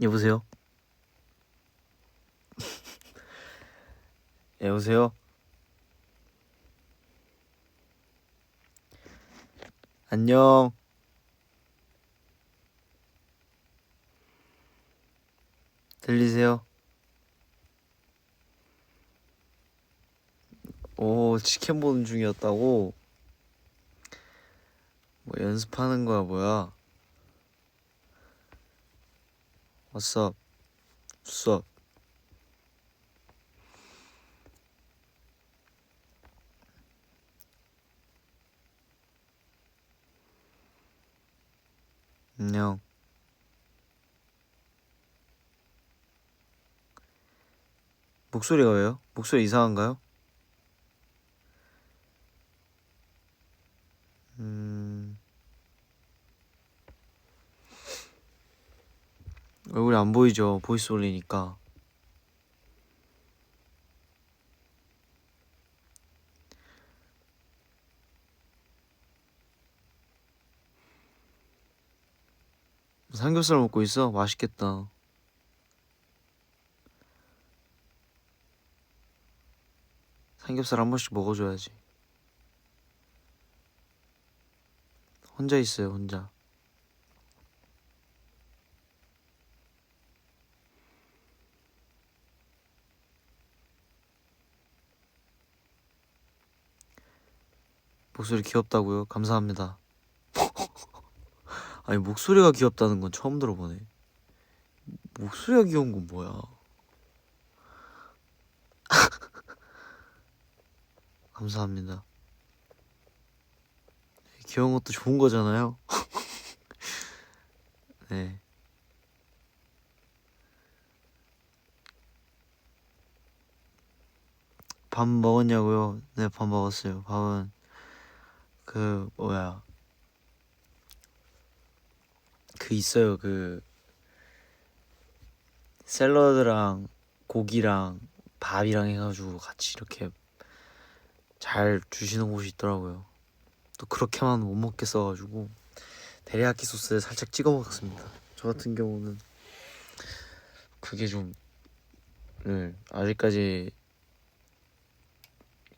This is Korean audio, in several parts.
여보세요? 여보세요? 안녕. 들리세요? 오, 치킨 보는 중이었다고? 뭐 연습하는 거야, 뭐야? What's up? What's up? 안녕. 목소리가 왜요? 목소리 이상한가요? 음... 얼굴이 안 보이죠? 보이스 올리니까. 삼겹살 먹고 있어? 맛있겠다. 삼겹살 한 번씩 먹어줘야지. 혼자 있어요, 혼자. 목소리 귀엽다고요? 감사합니다. 아니, 목소리가 귀엽다는 건 처음 들어보네. 목소리가 귀여운 건 뭐야? 감사합니다. 귀여운 것도 좋은 거잖아요. 네. 밥 먹었냐고요? 네, 밥 먹었어요. 밥은 그 뭐야? 그 있어요. 그 샐러드랑 고기랑 밥이랑 해가지고 같이 이렇게 잘 주시는 곳이 있더라고요. 또 그렇게만 못 먹겠어가지고 데리야끼 소스에 살짝 찍어 먹었습니다. 저 같은 경우는 그게 좀 아직까지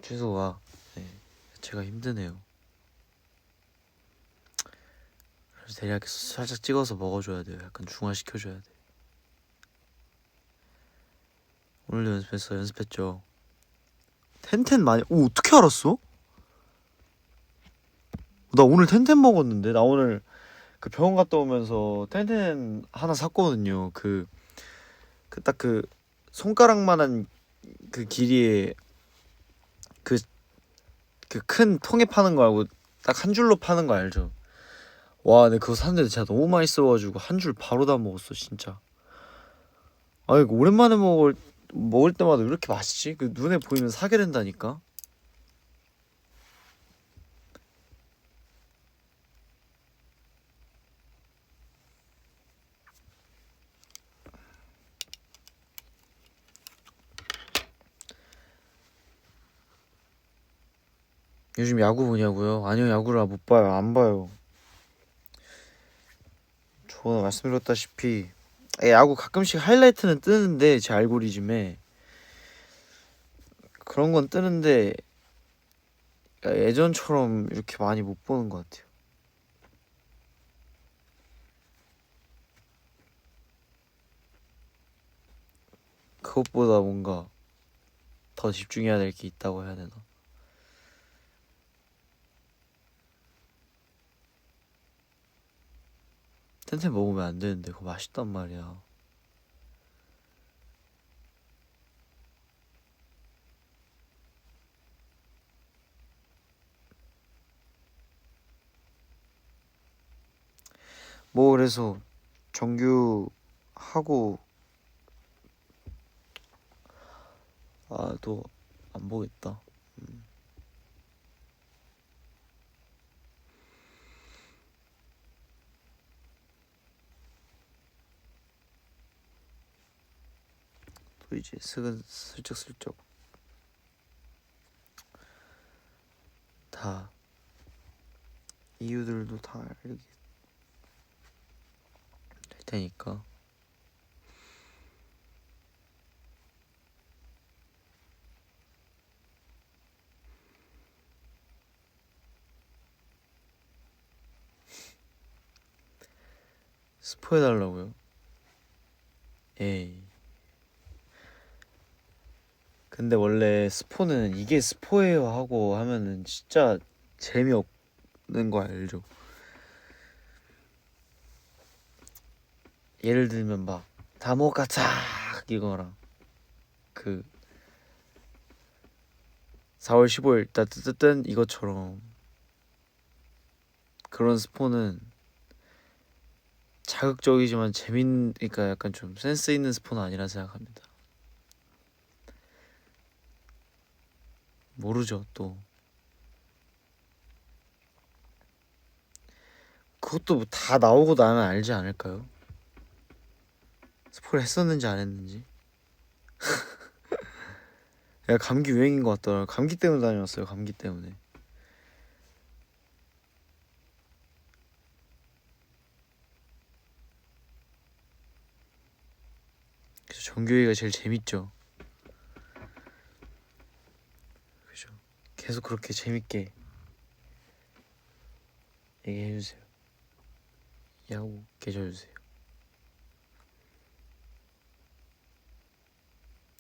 취소가 제가 힘드네요. 그래서 데리야끼 소스 살짝 찍어서 먹어줘야 돼요. 약간 중화시켜줘야 돼. 오늘도 연습했죠. 텐텐 많이. 오, 어떻게 알았어? 나 오늘 텐텐 먹었는데. 나 오늘 그 병원 갔다 오면서 텐텐 하나 샀거든요. 딱 그 손가락만한 그 길이의 그 큰 통에 파는 거 알고 딱 한 줄로 파는 거 알죠? 와, 근데 그거 샀는데 진짜 너무 맛있어가지고 한 줄 바로 다 먹었어, 진짜. 아, 이거 오랜만에 먹을 때마다 왜 이렇게 맛있지? 그 눈에 보이면 사게 된다니까. 요즘 야구 보냐고요? 아니요, 야구를 못 봐요. 안 봐요. 저 말씀드렸다시피 야구 가끔씩 하이라이트는 뜨는데 제 알고리즘에 그런 건 뜨는데 예전처럼 이렇게 많이 못 보는 것 같아요. 그것보다 뭔가 더 집중해야 될 게 있다고 해야 되나? 텐텐 먹으면 안 되는데 그거 맛있단 말이야. 뭐 그래서 정규 하고 또 안 보겠다. 또 이제 슬쩍슬쩍 다 이유들도 다 알게 될 테니까 스포 해달라고요? 에이. 근데 원래 스포는 이게 스포예요 하고 하면은 진짜 재미없는 거 알죠? 예를 들면 막 다모가차 이거랑 그 4월 15일 따뜻뜨뜬 이것처럼 그런 스포는 자극적이지만 그러니까 약간 좀 센스 있는 스포는 아니라 생각합니다. 모르죠 또. 그것도 뭐다 나오고 나면 알지 않을까요? 스포를 했었는지 안 했는지. 야 감기 유행인 것 같더라. 감기 때문에 다녀왔어요. 감기 때문에. 그래서 정규회가 제일 재밌죠. 그죠. 계속 그렇게 재밌게 얘기해주세요. 야구 계셔주세요.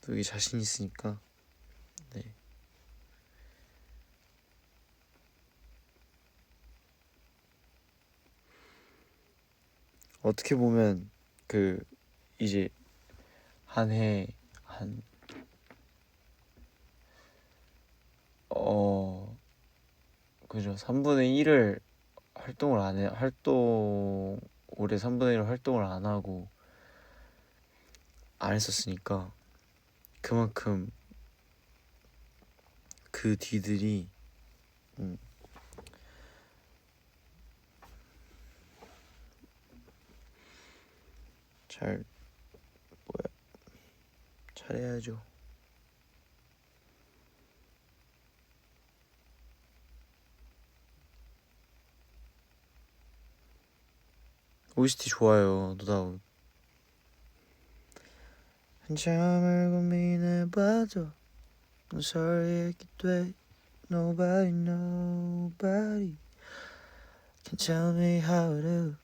또 여기 자신 있으니까. 네. 어떻게 보면 그 이제 한 해 한 그죠. 3분의 1을 활동을 안 해. 올해 3분의 1 활동을 안 하고 안 했었으니까 그만큼 그 뒤들이 음, 잘 잘해야죠. OST 좋아요. 노다운. 한참을 고민해봐도 넌 설레게 돼. Nobody can tell me how to.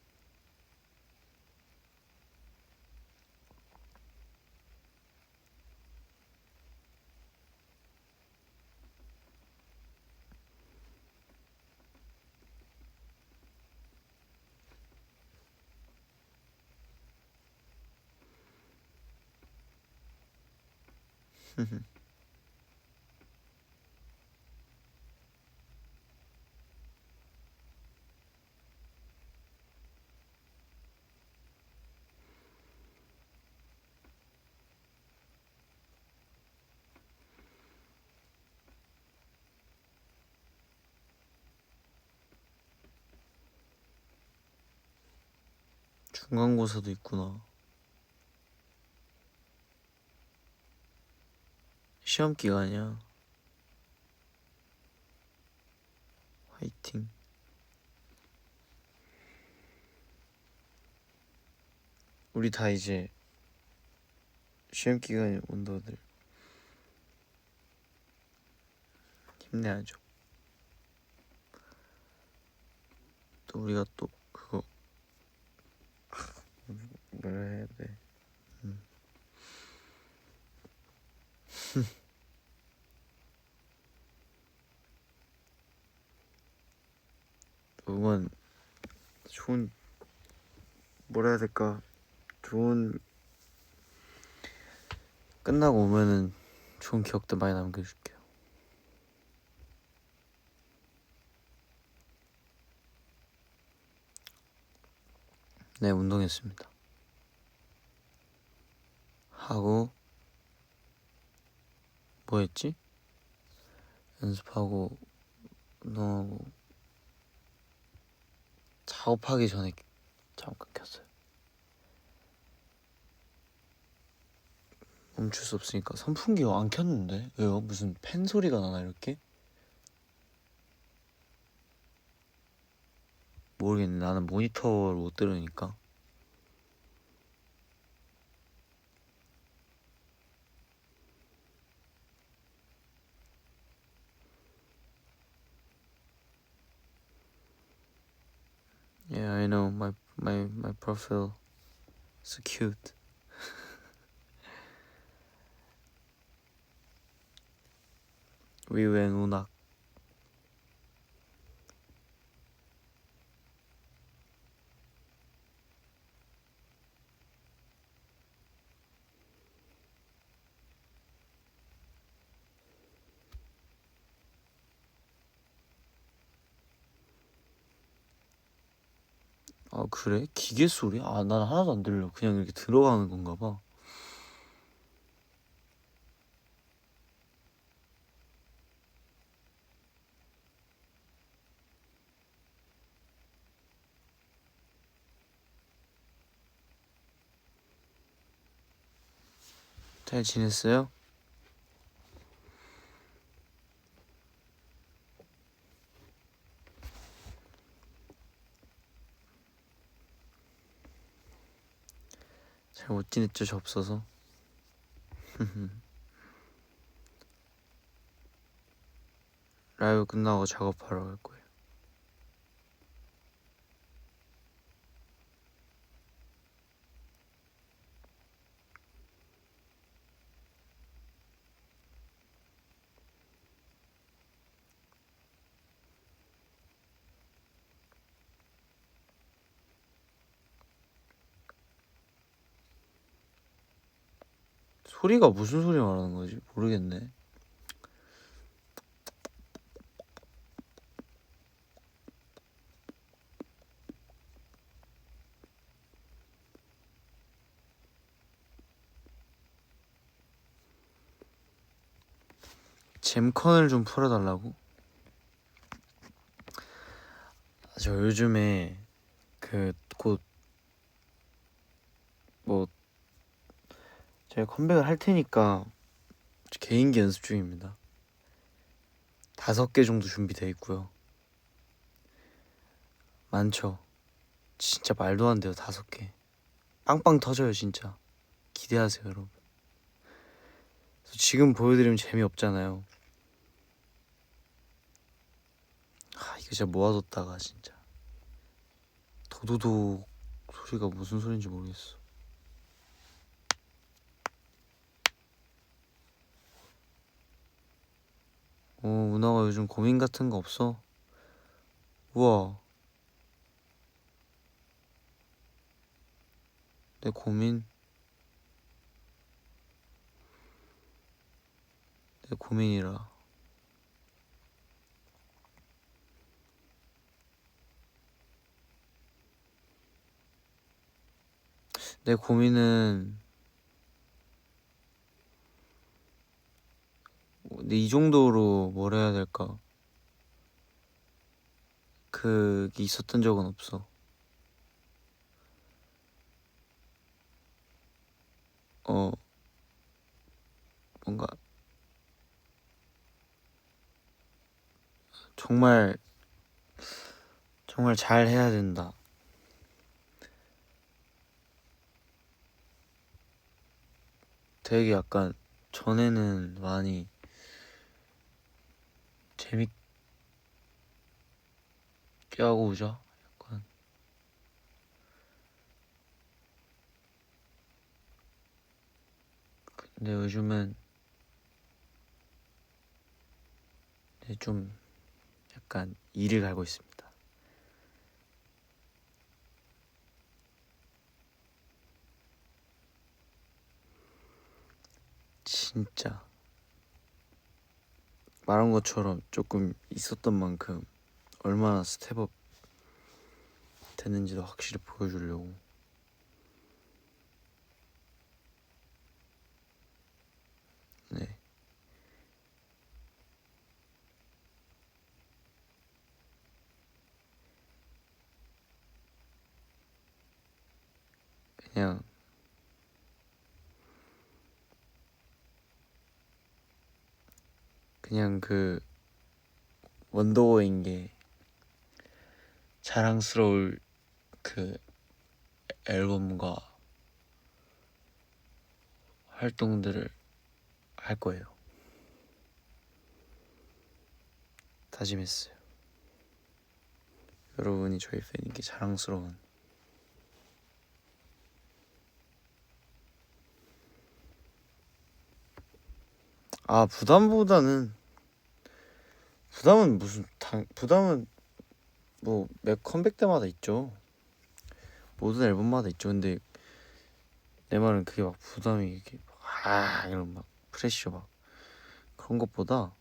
중간고사도 있구나. 시험 기간이야. 화이팅. 우리 다 이제 시험 기간에 온다들 힘내야죠. 또 우리가 또 그거 뭘 해야 돼. 응원 좋은 뭐라 해야 될까? 좋은 끝나고 오면은 좋은 기억도 많이 남겨줄게요. 네, 운동했습니다. 하고 뭐 했지? 연습하고 운동하고 작업하기 전에 잠깐 켰어요. 멈출 수 없으니까 선풍기 안 켰는데 왜요? 무슨 팬 소리가 나나 이렇게? 모르겠네. 나는 모니터를 못 들으니까. Yeah, I know. My profile so cute. 위웬 운악. 아 그래? 기계 소리? 아 난 하나도 안 들려. 그냥 이렇게 들어가는 건가 봐. 잘 지냈어요? 잘 못 지냈죠, 저 없어서. 라이브 끝나고 작업하러 갈 거예요. 소리가 무슨 소리 말하는 거지? 모르겠네. 잼컨을 좀 풀어달라고? 저 요즘에 그 곧 뭐 제가 컴백을 할 테니까 개인기 연습 중입니다. 5개 정도 준비돼 있고요. 많죠. 진짜 말도 안 돼요. 5개. 빵빵 터져요 진짜. 기대하세요 여러분. 지금 보여드리면 재미없잖아요. 아 이거 진짜 모아뒀다가 진짜 도도독 소리가 무슨 소린지 모르겠어. 운하가 요즘 고민 같은 거 없어? 우와. 내 고민? 내 고민이라. 내 고민은 근데 이 정도로 뭘 해야 될까? 그게 있었던 적은 없어. 어, 뭔가 정말 정말 잘 해야 된다. 되게 약간 전에는 많이 재밌게 하고 오자. 약간 근데 요즘은 이제 좀 약간 일을 갈고 있습니다. 진짜 말한 것처럼 조금 있었던 만큼 얼마나 스텝업 됐는지도 확실히 보여주려고. 네. 그냥 그냥 그 원더워인 게 자랑스러울 그 앨범과 활동들을 할 거예요. 다짐했어요. 여러분이 저희 팬인 게 자랑스러운. 아 부담은 무슨 부담은 뭐 매 컴백 때마다 있죠. 모든 앨범마다 있죠. 근데 내 말은 그게 막 부담이 이게 이런 막 프레셔 막 그런 것보다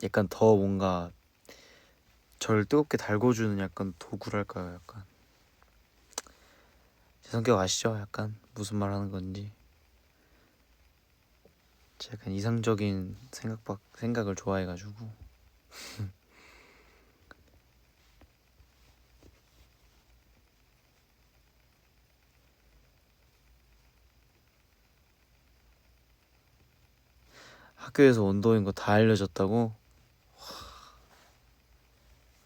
약간 더 뭔가 저를 뜨겁게 달궈주는 약간 도구랄까요? 약간 제 성격 아시죠? 약간 무슨 말 하는 건지. 제가 약간 이상적인 생각을 좋아해가지고. 학교에서 원더인 거 다 알려줬다고?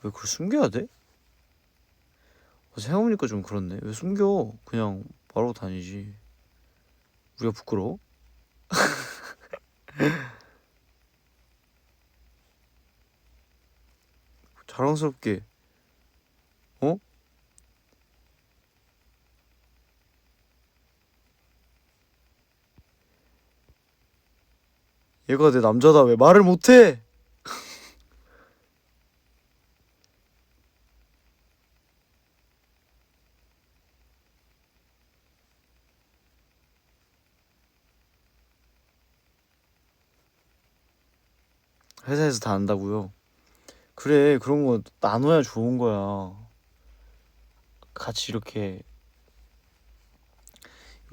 왜 그걸 숨겨야 돼? 생각해보니까 좀 그렇네. 왜 숨겨? 그냥 말하고 다니지. 우리가 부끄러워? 자랑스럽게. 어? 얘가 내 남자다 왜 말을 못해? 회사에서 다 안다고요? 그래 그런 거 나눠야 좋은 거야. 같이 이렇게.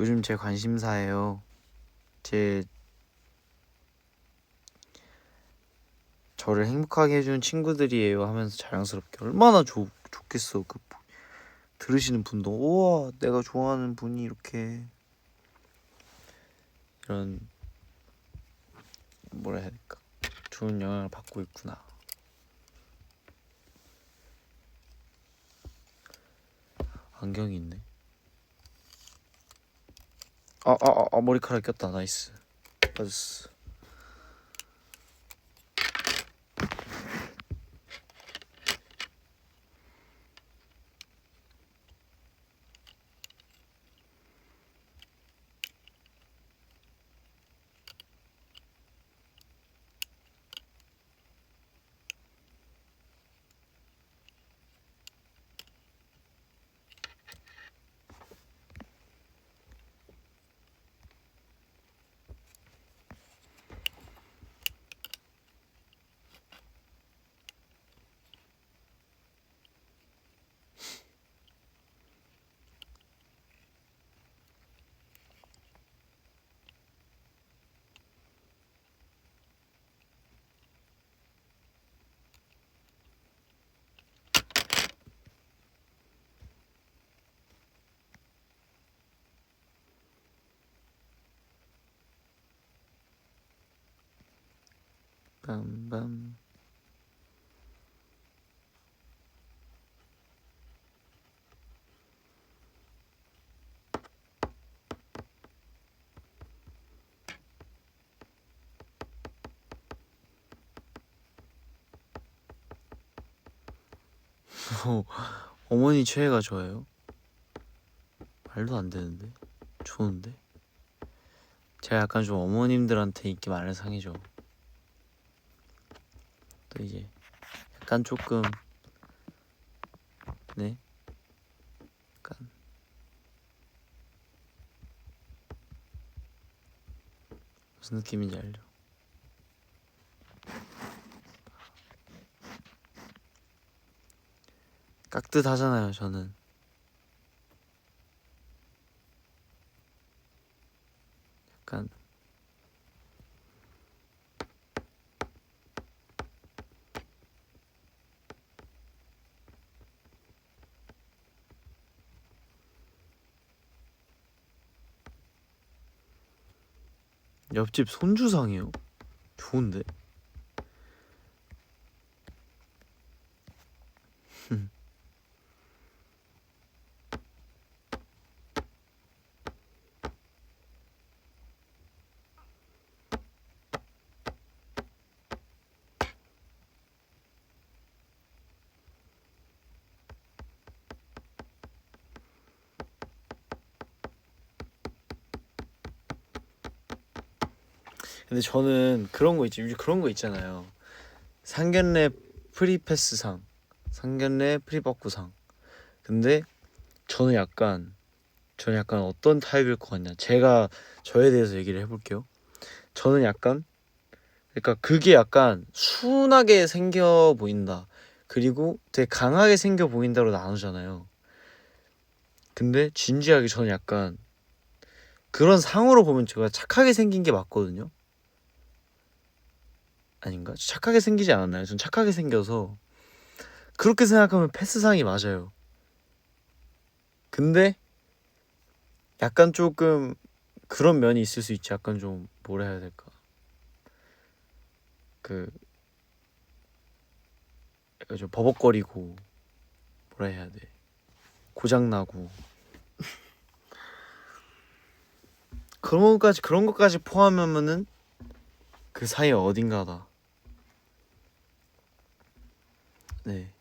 요즘 제 관심사예요. 제 저를 행복하게 해주는 친구들이에요 하면서 자랑스럽게 얼마나 좋겠어. 그 들으시는 분도 우와 내가 좋아하는 분이 이렇게 이런 뭐라 해야 될까 좋은 영향을 받고 있구나. 안경이 있네. 머리카락 꼈다. 나이스. 빠졌어. 빰빰. 어머니 최애가 저예요? 말도 안 되는데. 좋은데. 제가 약간 좀 어머님들한테 인기 많은 상이죠. 또 이제 약간 조금 네 약간 무슨 느낌인지 알죠? 깍듯하잖아요 저는. 약간 옆집 손주상이요? 좋은데? 근데 저는 그런 거 있지, 그런 거 있잖아요. 상견례 프리패스상, 상견례 프리버꾸상. 근데 저는 약간 어떤 타입일 것 같냐. 제가 저에 대해서 얘기를 해볼게요. 저는 약간, 그러니까 그게 약간 순하게 생겨 보인다. 그리고 되게 강하게 생겨 보인다로 나누잖아요. 근데 진지하게 저는 약간 그런 상으로 보면 제가 착하게 생긴 게 맞거든요. 아닌가? 착하게 생기지 않았나요? 전 착하게 생겨서 그렇게 생각하면 패스상이 맞아요. 근데 약간 조금 그런 면이 있을 수 있지. 약간 좀 뭐라 해야 될까? 그 약간 좀 버벅거리고 뭐라 해야 돼? 고장 나고 그런 것까지 포함하면은 그 사이 어딘가다. 네.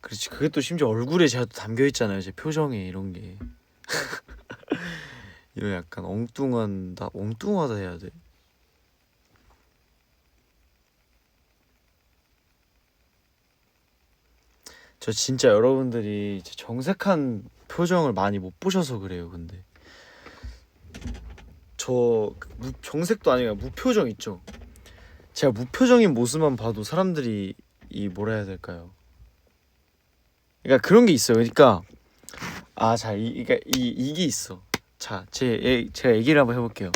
그렇지. 그게 또 심지어 얼굴에 제가 또 담겨 있잖아요. 제 표정에 이런 게. 이런 약간 엉뚱하다 해야 돼. 저 진짜 여러분들이 제 정색한 표정을 많이 못 보셔서 그래요. 근데 저 정색도 아니라 무표정 있죠. 제가 무표정인 모습만 봐도 사람들이 이 뭐라 해야 될까요? 그러니까 그런 게 있어요. 그러니까 그러니까 이게 있어. 자, 제가 얘기를 한번 해볼게요.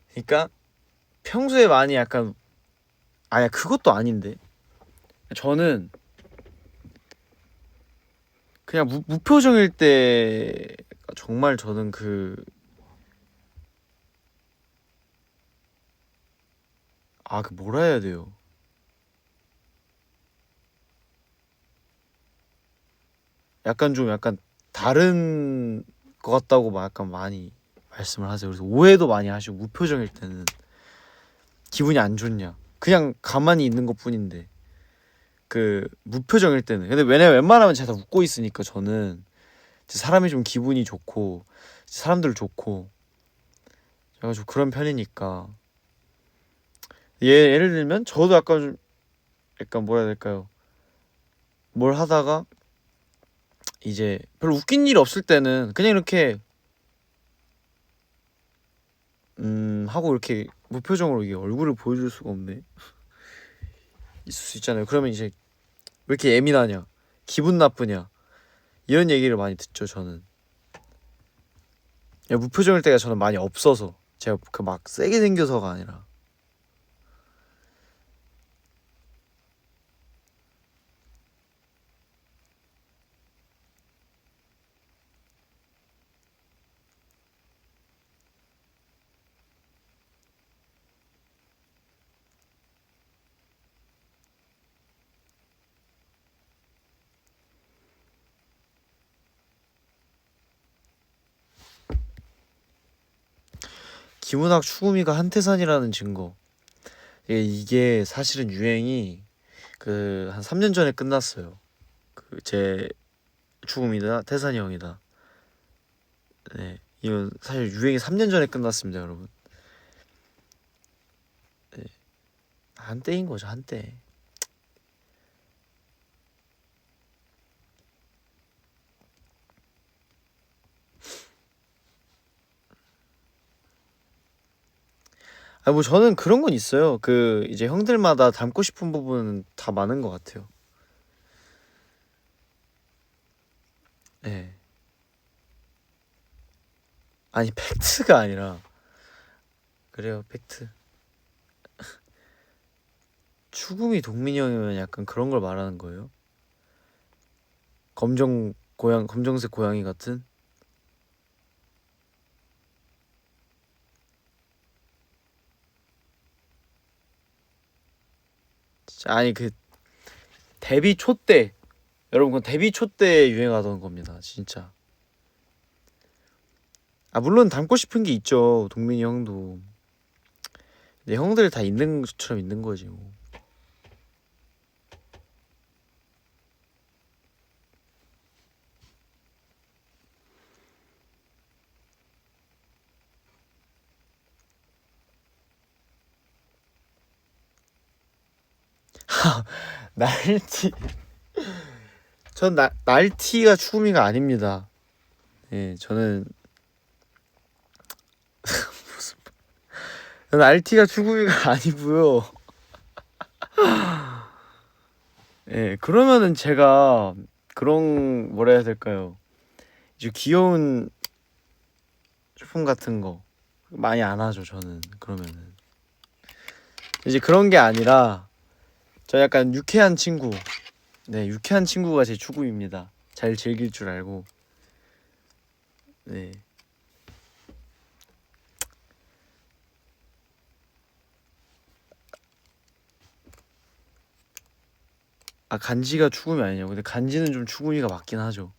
그러니까 평소에 많이 약간 아야 그것도 아닌데 저는 그냥 무표정일 때 정말 저는 그 뭐라 해야 돼요? 약간 다른 것 같다고 막 약간 많이 말씀을 하세요. 그래서 오해도 많이 하시고 무표정일 때는 기분이 안 좋냐? 그냥 가만히 있는 것뿐인데 그 무표정일 때는 근데 왜냐면 웬만하면 제가 다 웃고 있으니까 저는 사람이 좀 기분이 좋고 사람들 좋고 제가 좀 그런 편이니까 예를 들면 저도 약간 뭐라 해야 될까요? 뭘 하다가 이제 별로 웃긴 일 없을 때는 그냥 이렇게 하고 이렇게 무표정으로 이게 얼굴을 보여줄 수가 없네. 있을 수 있잖아요. 그러면 이제 왜 이렇게 예민하냐? 기분 나쁘냐? 이런 얘기를 많이 듣죠, 저는. 무표정일 때가 저는 많이 없어서 제가 그 막 세게 생겨서가 아니라 김은학 추구미가 한태산이라는 증거. 이게 사실은 유행이 그 한 3년 전에 끝났어요. 그 제 추구미다 태산이 형이다. 네, 이건 사실 유행이 3년 전에 끝났습니다, 여러분. 네, 한때인 거죠, 한때. 뭐 저는 그런 건 있어요. 그 이제 형들마다 닮고 싶은 부분은 다 많은 것 같아요. 네. 아니 팩트가 아니라 그래요, 팩트. 추구미 동민이 형이면 약간 그런 걸 말하는 거예요. 검정색 고양이 같은. 진짜, 아니 그 데뷔 초 때, 여러분 그 데뷔 초 때 유행하던 겁니다, 진짜. 물론 닮고 싶은 게 있죠, 동민이 형도. 내 형들 다 있는 것처럼 있는 거지 뭐. 날티. 전 날티가 추구미가 아닙니다. 예, 저는 날티가 추구미가 아니고요. 예, 그러면은 제가 그런 뭐라 해야 될까요? 이제 귀여운 쇼품 같은 거 많이 안 하죠, 저는. 그러면은 이제 그런 게 아니라 저 약간 유쾌한 친구. 네, 유쾌한 친구가 제 추구입니다. 잘 즐길 줄 알고. 네. 아, 간지가 추구미 아니냐고. 근데 간지는 좀 추구미가 맞긴 하죠.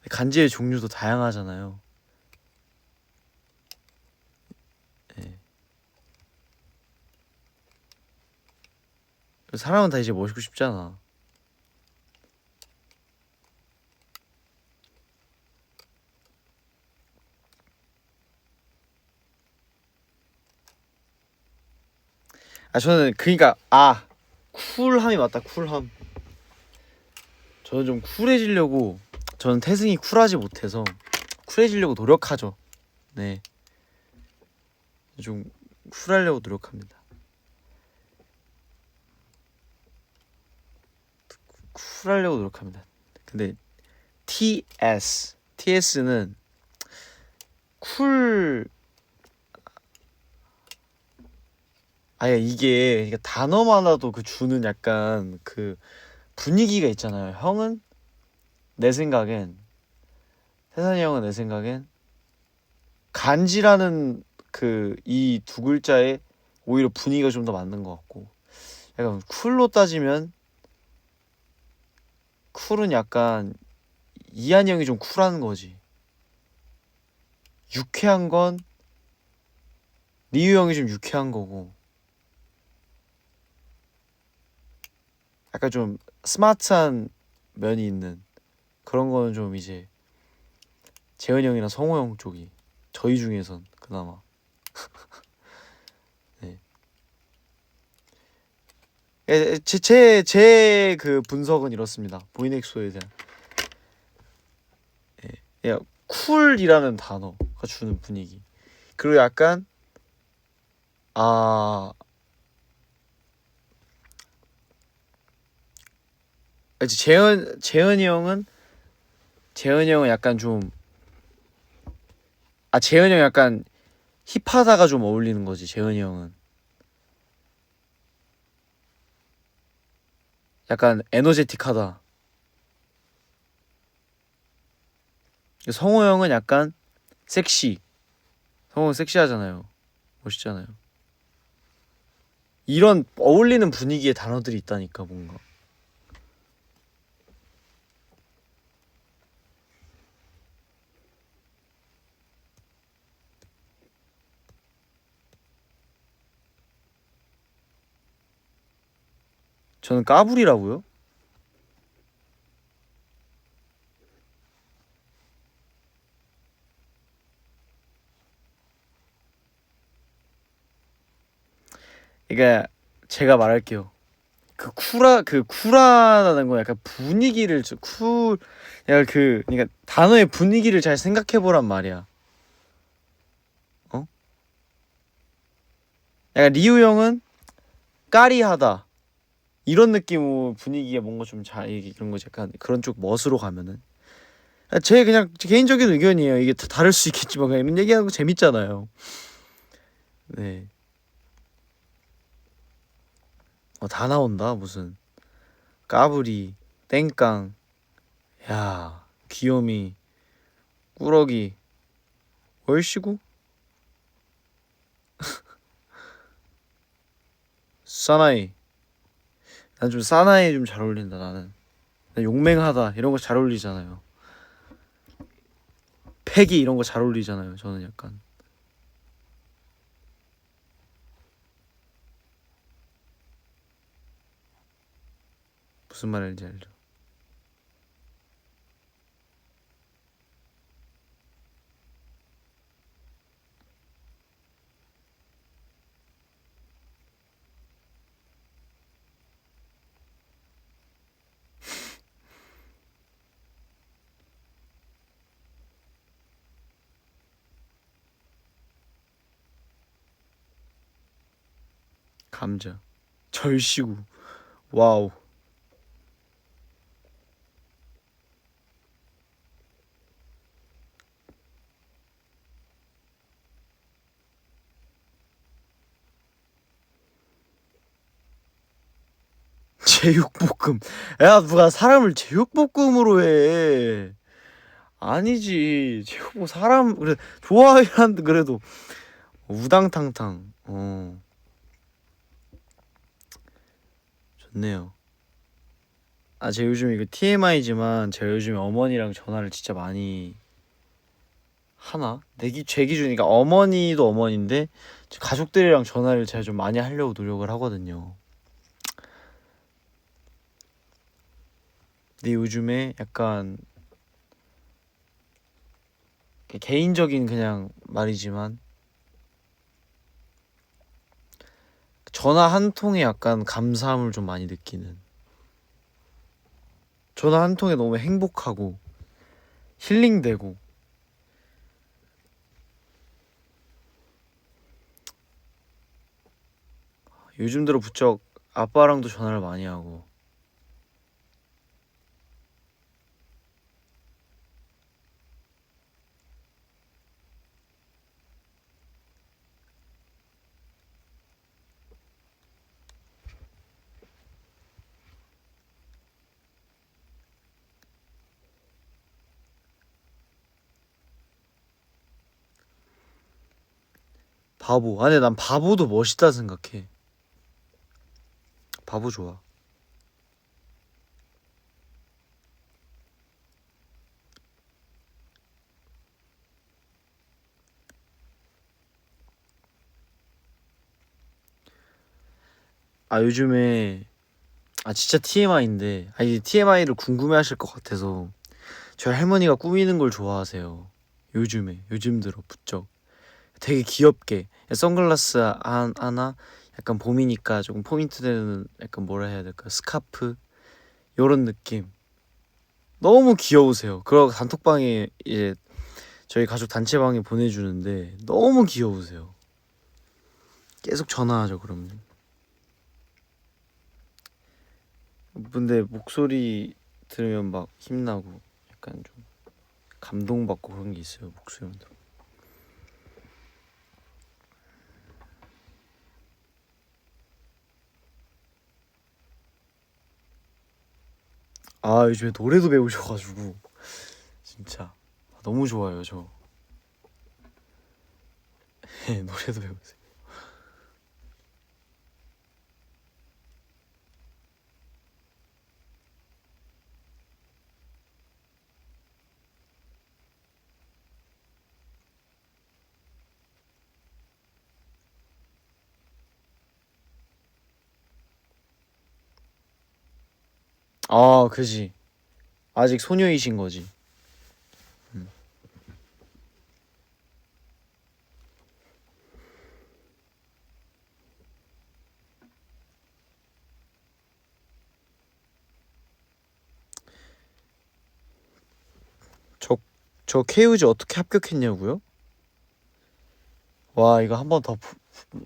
근데 간지의 종류도 다양하잖아요. 네. 사람은 다 이제 멋있고 싶잖아. 아, 저는 그니까 쿨함이 맞다. 쿨함. 저는 좀 쿨해지려고. 저는 태생이 쿨하지 못해서 쿨해지려고 노력하죠. 네. 좀 쿨하려고 노력합니다. 쿨하려고 노력합니다. 근데 TS는 쿨. 아예 이게 단어만으로도 그 주는 약간 그 분위기가 있잖아요. 형은 내 생각엔 태산이 형은 내 생각엔 간지라는 그 이 두 글자에 오히려 분위기가 좀 더 맞는 것 같고, 약간 쿨로 따지면 쿨은 약간 이한이 형이 좀 쿨한 거지. 유쾌한 건 리우 형이 좀 유쾌한 거고, 약간 좀 스마트한 면이 있는 그런 거는 좀 이제 재현이 형이랑 성호 형 쪽이, 저희 중에선 그나마. 네. 제 그 분석은 이렇습니다. 보이넥소에 대한. 야, 쿨이라는 단어가 주는 분위기. 그리고 약간 아, 이제 재현이 형은 약간 좀, 재현이 형 약간 힙하다가 좀 어울리는 거지. 재현이 형은 약간 에너제틱하다. 성호 형은 약간 섹시. 성호 형 섹시하잖아요. 멋있잖아요. 이런 어울리는 분위기의 단어들이 있다니까 뭔가. 저는 까불이라고요? 그러니까 제가 말할게요. 그 쿨하다는 건 약간 분위기를 약간 그러니까 단어의 분위기를 잘 생각해 보란 말이야. 어? 약간 리우 형은 까리하다. 이런 느낌으로 분위기가 뭔가 좀 잘 이런 거 약간 그런 쪽 멋으로 가면은, 제 그냥 제 개인적인 의견이에요. 이게 다 다를 수 있겠지만 그냥 이런 얘기하는 거 재밌잖아요. 네. 다 나온다 무슨 까불이, 땡깡, 야, 귀요미, 꾸러기, 얼씨구, 사나이. 난 좀 사나이 좀 잘 어울린다 나는. 용맹하다 이런 거 잘 어울리잖아요. 패기 이런 거 잘 어울리잖아요. 저는 약간 무슨 말인지 알죠. 감자 절시구 와우. 제육볶음. 야, 누가 사람을 제육볶음으로 해? 아니지. 제육볶음 사람 그래 좋아하는데 그래도 우당탕탕. 좋네요. 아, 제가 요즘 이거 TMI지만 제가 요즘에 어머니랑 전화를 진짜 많이 하나? 제 기준이니까 어머니도 어머니인데 가족들이랑 전화를 제가 좀 많이 하려고 노력을 하거든요. 근데 요즘에 약간 개인적인 그냥 말이지만 전화 한 통에 약간 감사함을 좀 많이 느끼는. 전화 한 통에 너무 행복하고 힐링되고. 요즘 들어 부쩍 아빠랑도 전화를 많이 하고. 바보. 아니 난 바보도 멋있다 생각해. 바보 좋아. 아, 요즘에 진짜 TMI인데 이 TMI를 궁금해하실 것 같아서 저희 할머니가 꾸미는 걸 좋아하세요. 요즘 들어 부쩍 되게 귀엽게 선글라스 하나 약간 봄이니까 조금 포인트 되는 약간 뭐라 해야 될까 스카프 요런 느낌 너무 귀여우세요. 그러고 단톡방에 이제 저희 가족 단체방에 보내주는데 너무 귀여우세요. 계속 전화하죠 그러면. 근데 목소리 들으면 막 힘나고 약간 좀 감동받고 그런 게 있어요 목소리만 들으면. 아, 요즘에 노래도 배우셔가지고 진짜 너무 좋아요 저. 네, 노래도 배우세요. 아, 그지. 아직 소녀이신 거지. 음. 저, 저 케이우지 어떻게 합격했냐고요? 와, 이거 한 번 더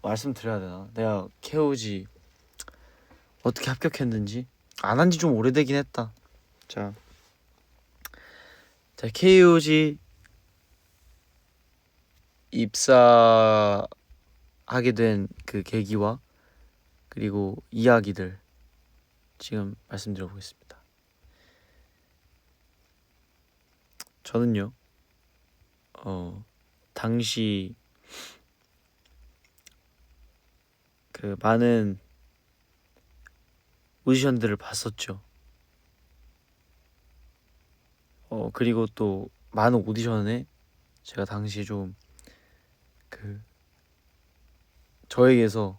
말씀드려야 되나? 내가 케이우지 어떻게 합격했는지 안 한 지 좀 오래되긴 했다. 자, 케이우지 입사하게 된 그 계기와 그리고 이야기들 지금 말씀드려 보겠습니다. 저는요, 당시 그 많은 오디션들을 봤었죠. 그리고 또 많은 오디션에 제가 당시 좀 그 저에게서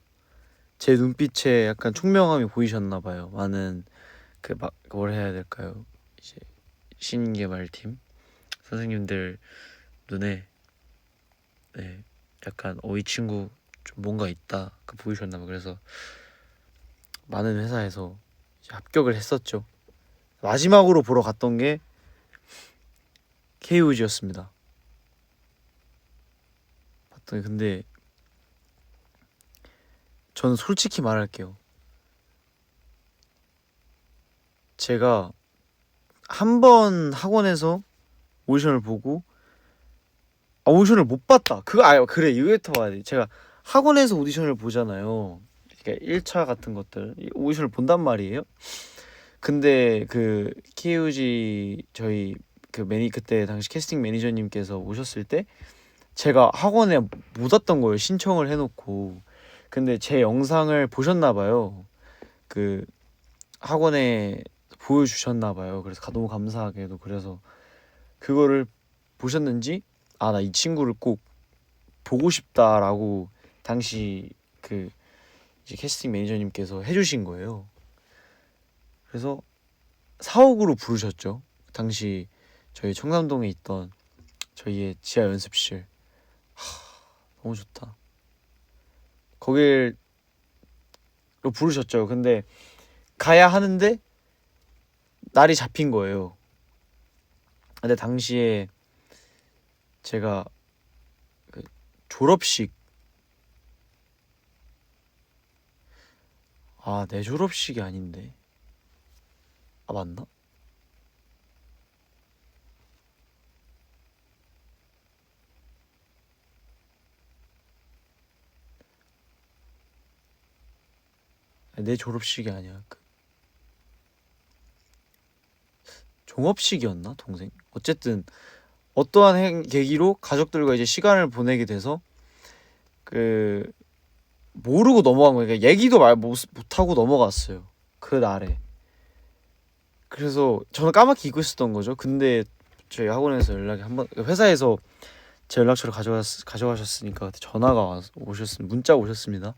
제 눈빛에 약간 총명함이 보이셨나 봐요. 많은 막 뭘 해야 될까요? 이제 신개발팀 선생님들 눈에 네, 약간 이 친구 좀 뭔가 있다 보이셨나 봐. 그래서 많은 회사에서 이제 합격을 했었죠. 마지막으로 보러 갔던 게 KOG였습니다. 봤더니 근데 저는 솔직히 말할게요. 제가 한 번 학원에서 오디션을 보고 오디션을 못 봤다. 그래 이거부터 봐야 돼. 제가 학원에서 오디션을 보잖아요. 그러니까 1차 같은 것들 오디션을 본단 말이에요. 근데 그 KUG 저희 그때 당시 캐스팅 매니저님께서 오셨을 때 제가 학원에 못 왔던 거예요. 신청을 해놓고. 근데 제 영상을 보셨나 봐요. 그 학원에 보여주셨나 봐요. 그래서 너무 감사하게도 그래서 그거를 보셨는지 나 이 친구를 꼭 보고 싶다라고 당시 그 이제 캐스팅 매니저님께서 해주신 거예요. 그래서 사옥으로 부르셨죠. 당시 저희 청담동에 있던 저희의 지하 연습실. 너무 좋다. 거길로 부르셨죠. 근데 가야 하는데 날이 잡힌 거예요. 근데 당시에 제가 그 졸업식 내 졸업식이 아닌데 맞나? 내 졸업식이 아니야. 종업식이었나 동생? 어쨌든 어떠한 계기로 가족들과 이제 시간을 보내게 돼서 모르고 넘어간 거예요. 그러니까 얘기도 말 못하고 넘어갔어요. 그 날에. 그래서 저는 까맣게 잊고 있었던 거죠. 근데 저희 학원에서 연락이 회사에서 제 연락처를 가져가셨으니까 그때 전화가 문자가 오셨습니다.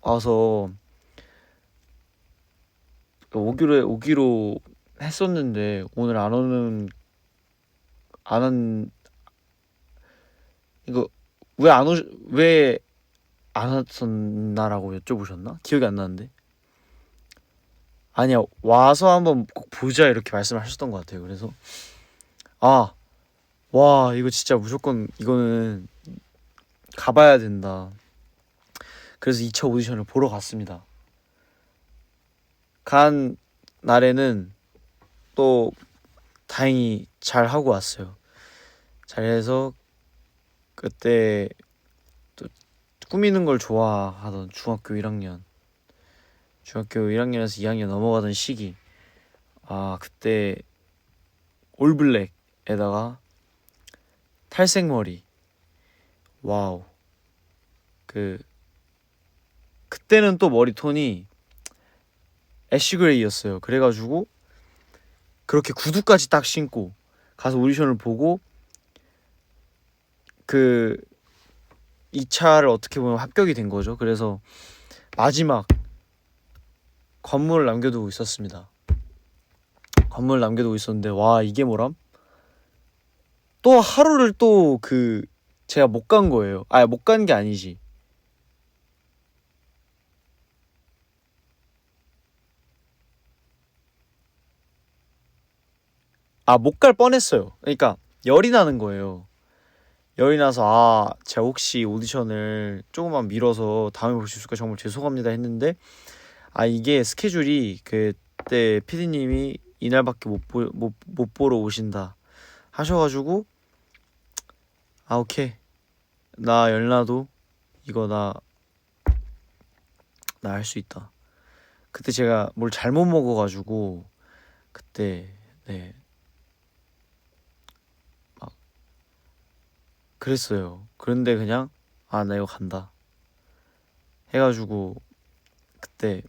와서 오기로 했었는데 오늘 이거 왜 안 왔었나라고 여쭤보셨나? 기억이 안 나는데. 아니야, 와서 한번 꼭 보자 이렇게 말씀을 하셨던 것 같아요. 그래서 와 이거 진짜 무조건 이거는 가봐야 된다. 그래서 2차 오디션을 보러 갔습니다. 간 날에는 또 다행히 잘 하고 왔어요. 잘해서 그때 또 꾸미는 걸 좋아하던 중학교 1학년에서 2학년 넘어가던 시기 그때 올블랙에다가 탈색머리 와우 그때는 또 머리톤이 애쉬그레이였어요. 그래가지고 그렇게 구두까지 딱 신고 가서 오디션을 보고 2차를 어떻게 보면 합격이 된 거죠. 그래서 마지막 관문을 남겨두고 있었습니다. 관문을 남겨두고 있었는데 와 이게 뭐람? 또 하루를 제가 못 간 거예요. 못 간 게 아니지. 못 갈 뻔했어요. 그러니까 열이 나는 거예요. 열이 나서 제가 혹시 오디션을 조금만 미뤄서 다음에 볼 수 있을까 정말 죄송합니다 했는데 이게 스케줄이 그때 PD님이 이날밖에 못 보러 오신다 하셔가지고 오케이 나 열나도 이거 나 할 수 있다. 그때 제가 뭘 잘못 먹어가지고 그때 막 그랬어요. 그런데 그냥 나 이거 간다 해가지고 그때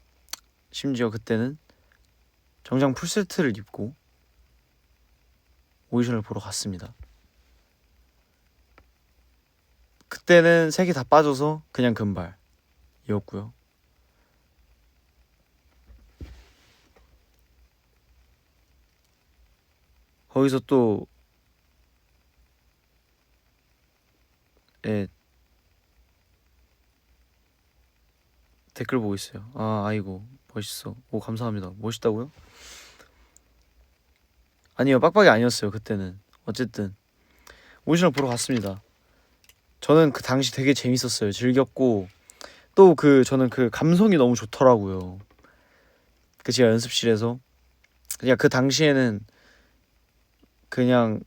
심지어 그때는 정장 풀세트를 입고 오디션을 보러 갔습니다. 그때는 색이 다 빠져서 그냥 금발이었고요. 거기서 또 댓글 보고 있어요. 아이고 멋있어. 오 감사합니다. 멋있다고요? 아니요 빡빡이 아니었어요. 그때는 어쨌든 오디션을 보러 갔습니다. 저는 그 당시 되게 재밌었어요. 즐겼고 또 저는 그 감성이 너무 좋더라고요. 그 제가 연습실에서 그냥 그 당시에는 그냥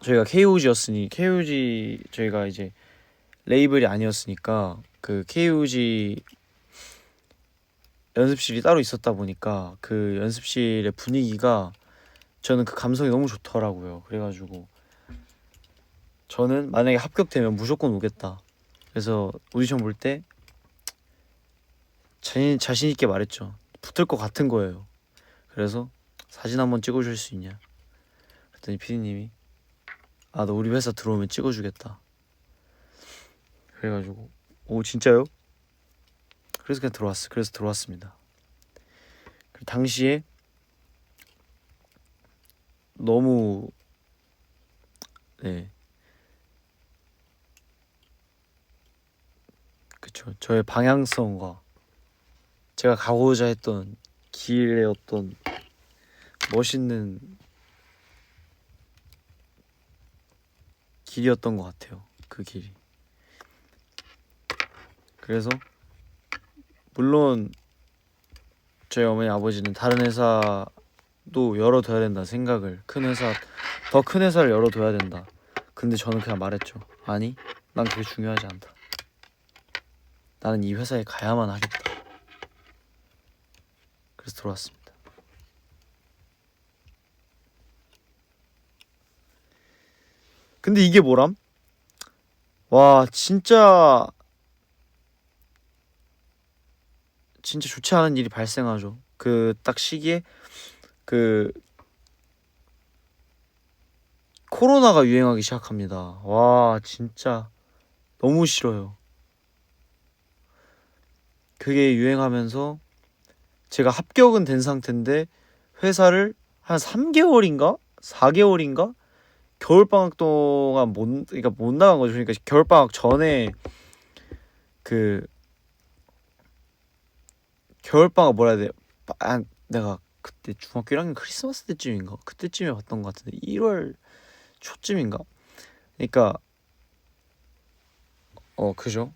저희가 KOG였으니 KOG 저희가 이제 레이블이 아니었으니까 그 KOG 연습실이 따로 있었다 보니까 그 연습실의 분위기가 저는 그 감성이 너무 좋더라고요. 그래가지고 저는 만약에 합격되면 무조건 오겠다. 그래서 오디션 볼 때 자신 있게 말했죠. 붙을 것 같은 거예요. 그래서 사진 한번 찍어줄 수 있냐? 그랬더니 피디님이 아, 너 우리 회사 들어오면 찍어주겠다. 그래가지고 오 진짜요? 그래서 그냥 그래서 들어왔습니다. 그 당시에 너무 네 그쵸 저의 방향성과 제가 가고자 했던 길의 어떤 멋있는 길이었던 것 같아요. 그 길이. 그래서 물론 저희 어머니 아버지는 다른 회사도 열어둬야 된다 생각을 더 큰 회사를 열어둬야 된다. 근데 저는 그냥 말했죠. 아니 난 그게 중요하지 않다. 나는 이 회사에 가야만 하겠다. 그래서 들어왔습니다. 근데 이게 뭐람? 와 진짜 좋지 않은 일이 발생하죠. 그 딱 시기에 그 코로나가 유행하기 시작합니다. 와 진짜 너무 싫어요. 그게 유행하면서 제가 합격은 된 상태인데 회사를 한 3개월인가 4개월인가 겨울방학 동안 그러니까 못 나간 거죠. 그러니까 겨울방학 전에 그 겨울방학 뭐라 해야 돼? 내가 그때 중학교 1학년 크리스마스 때쯤인가? 그때쯤에 봤던 것 같은데 1월 초쯤인가? 그러니까 그죠?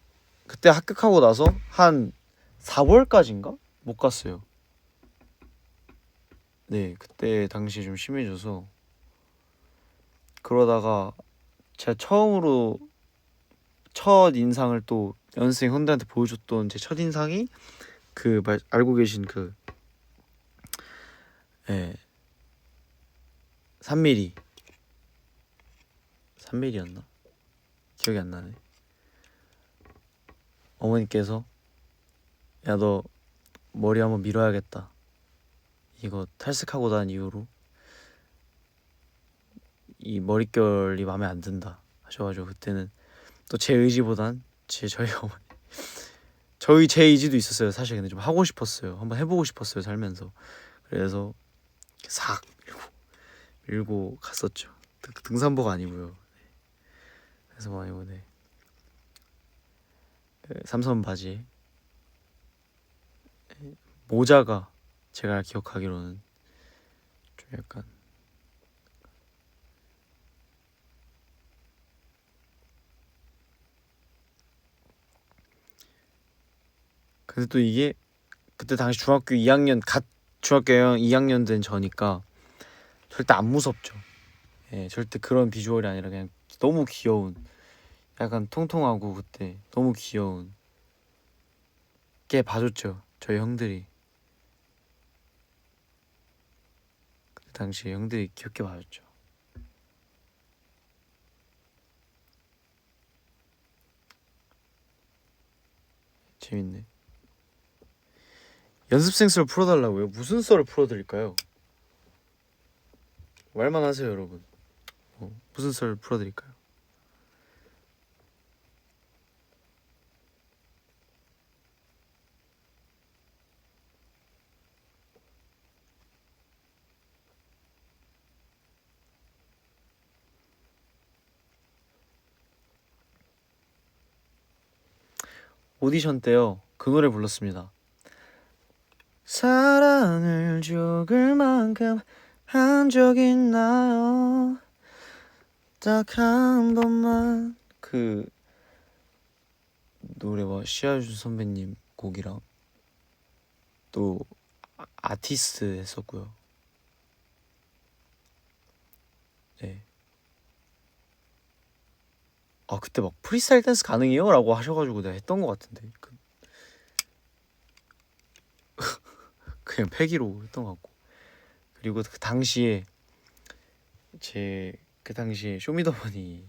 그때 합격하고 나서 한 4월까지인가? 못 갔어요. 네, 그때 당시 좀 심해져서 그러다가 제가 처음으로 첫 인상을 또 연습생 형들한테 보여줬던 제 첫 인상이 알고 계신 예, 3mm였나? 기억이 안 나네. 어머니께서 야, 너 머리 한번 밀어야겠다. 이거 탈색하고 난 이후로 이 머릿결이 마음에 안 든다 하셔가지고 그때는 또 제 의지보단 저희 어머니 제 의지도 있었어요. 사실 근데 좀 하고 싶었어요. 한번 해보고 싶었어요 살면서. 그래서 싹 밀고 갔었죠. 등산복 아니고요. 그래서 뭐 아니고 네. 삼선 바지 모자가 제가 기억하기로는 좀 약간 근데 또 이게 그때 당시 중학교 2학년 된 저니까 절대 안 무섭죠. 예, 절대 그런 비주얼이 아니라 그냥 너무 귀여운 약간 통통하고 그때 너무 귀여운 게 봐줬죠. 저희 형들이 그때 당시 형들이 귀엽게 봐줬죠. 재밌네. 연습생 썰 풀어달라고요? 무슨 썰을 풀어드릴까요? 말만 하세요 여러분. 무슨 썰 풀어드릴까요? 오디션 때요 그 노래 불렀습니다. 사랑을 죽을 만큼 한 적 있나요? 딱 한 번만 그 노래와 시아준 선배님 곡이랑 또 아티스트 했었고요. 네. 아 그때 막 프리스타일 댄스 가능해요? 라고 하셔가지고 내가 했던 것 같은데 그냥 패기로 했던 것 같고. 그리고 그 당시에 그 당시에 쇼미더머니가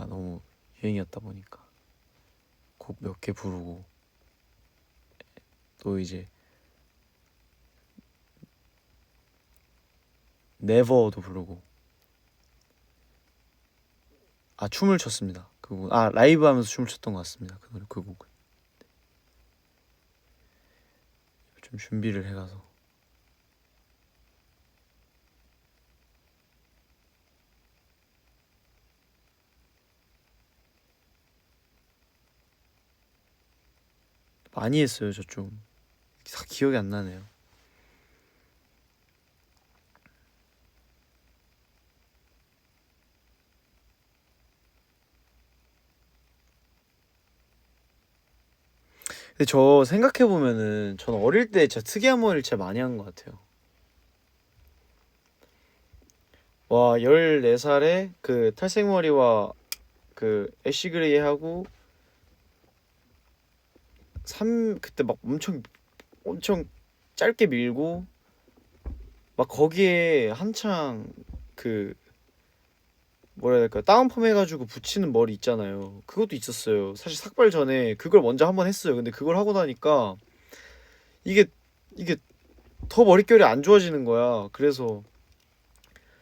너무 유행이었다 보니까 곡 몇 개 부르고 또 이제 네버도 부르고 춤을 췄습니다. 그곡 라이브 하면서 춤을 췄던 것 같습니다. 그 노래 그 곡은 좀 준비를 해가서 많이 했어요. 저 좀 기억이 안 나네요. 근데 저 생각해보면은 저는 어릴 때 진짜 특이한 머리를 진짜 많이 한 것 같아요. 와 14살에 그 탈색머리와 그 애쉬 그레이 하고 그때 막 엄청 짧게 밀고 막 거기에 한창 그 뭐라 해야 될까 다운펌 해가지고 붙이는 머리 있잖아요. 그것도 있었어요. 사실 삭발 전에 그걸 먼저 한번 했어요. 근데 그걸 하고 나니까 이게 이게 더 머릿결이 안 좋아지는 거야. 그래서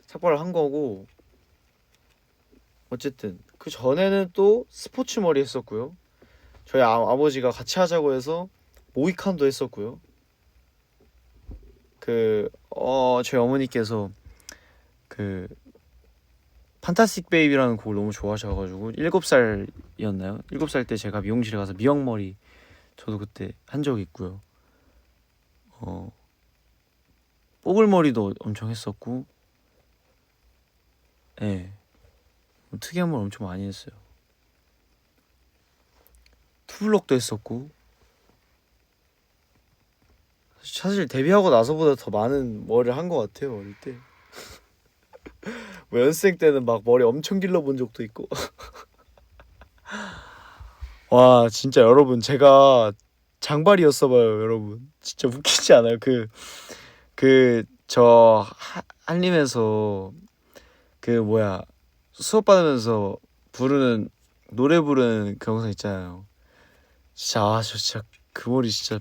삭발을 한 거고 어쨌든 그 전에는 또 스포츠 머리 했었고요. 저희 아버지가 같이 하자고 해서 모이칸도 했었고요. 저희 어머니께서 그 판타스틱 베이비라는 곡을 너무 좋아하셔가지고 7살이었나요? 7살 때 제가 미용실에 가서 미역머리 저도 그때 한 적이 있고요. 뽀글머리도 엄청 했었고 예. 특이한 걸 엄청 많이 했어요. 투블럭도 했었고 사실 데뷔하고 나서보다 더 많은 머리를 한 것 같아요. 어릴 때 뭐 연습생 때는 막 머리 엄청 길러본 적도 있고 와 진짜 여러분 제가 장발이었어봐요. 여러분 진짜 웃기지 않아요? 저 한림에서 그 뭐야 수업 받으면서 부르는 노래 부르는 그 영상 있잖아요. 진짜 저 진짜 그 머리 진짜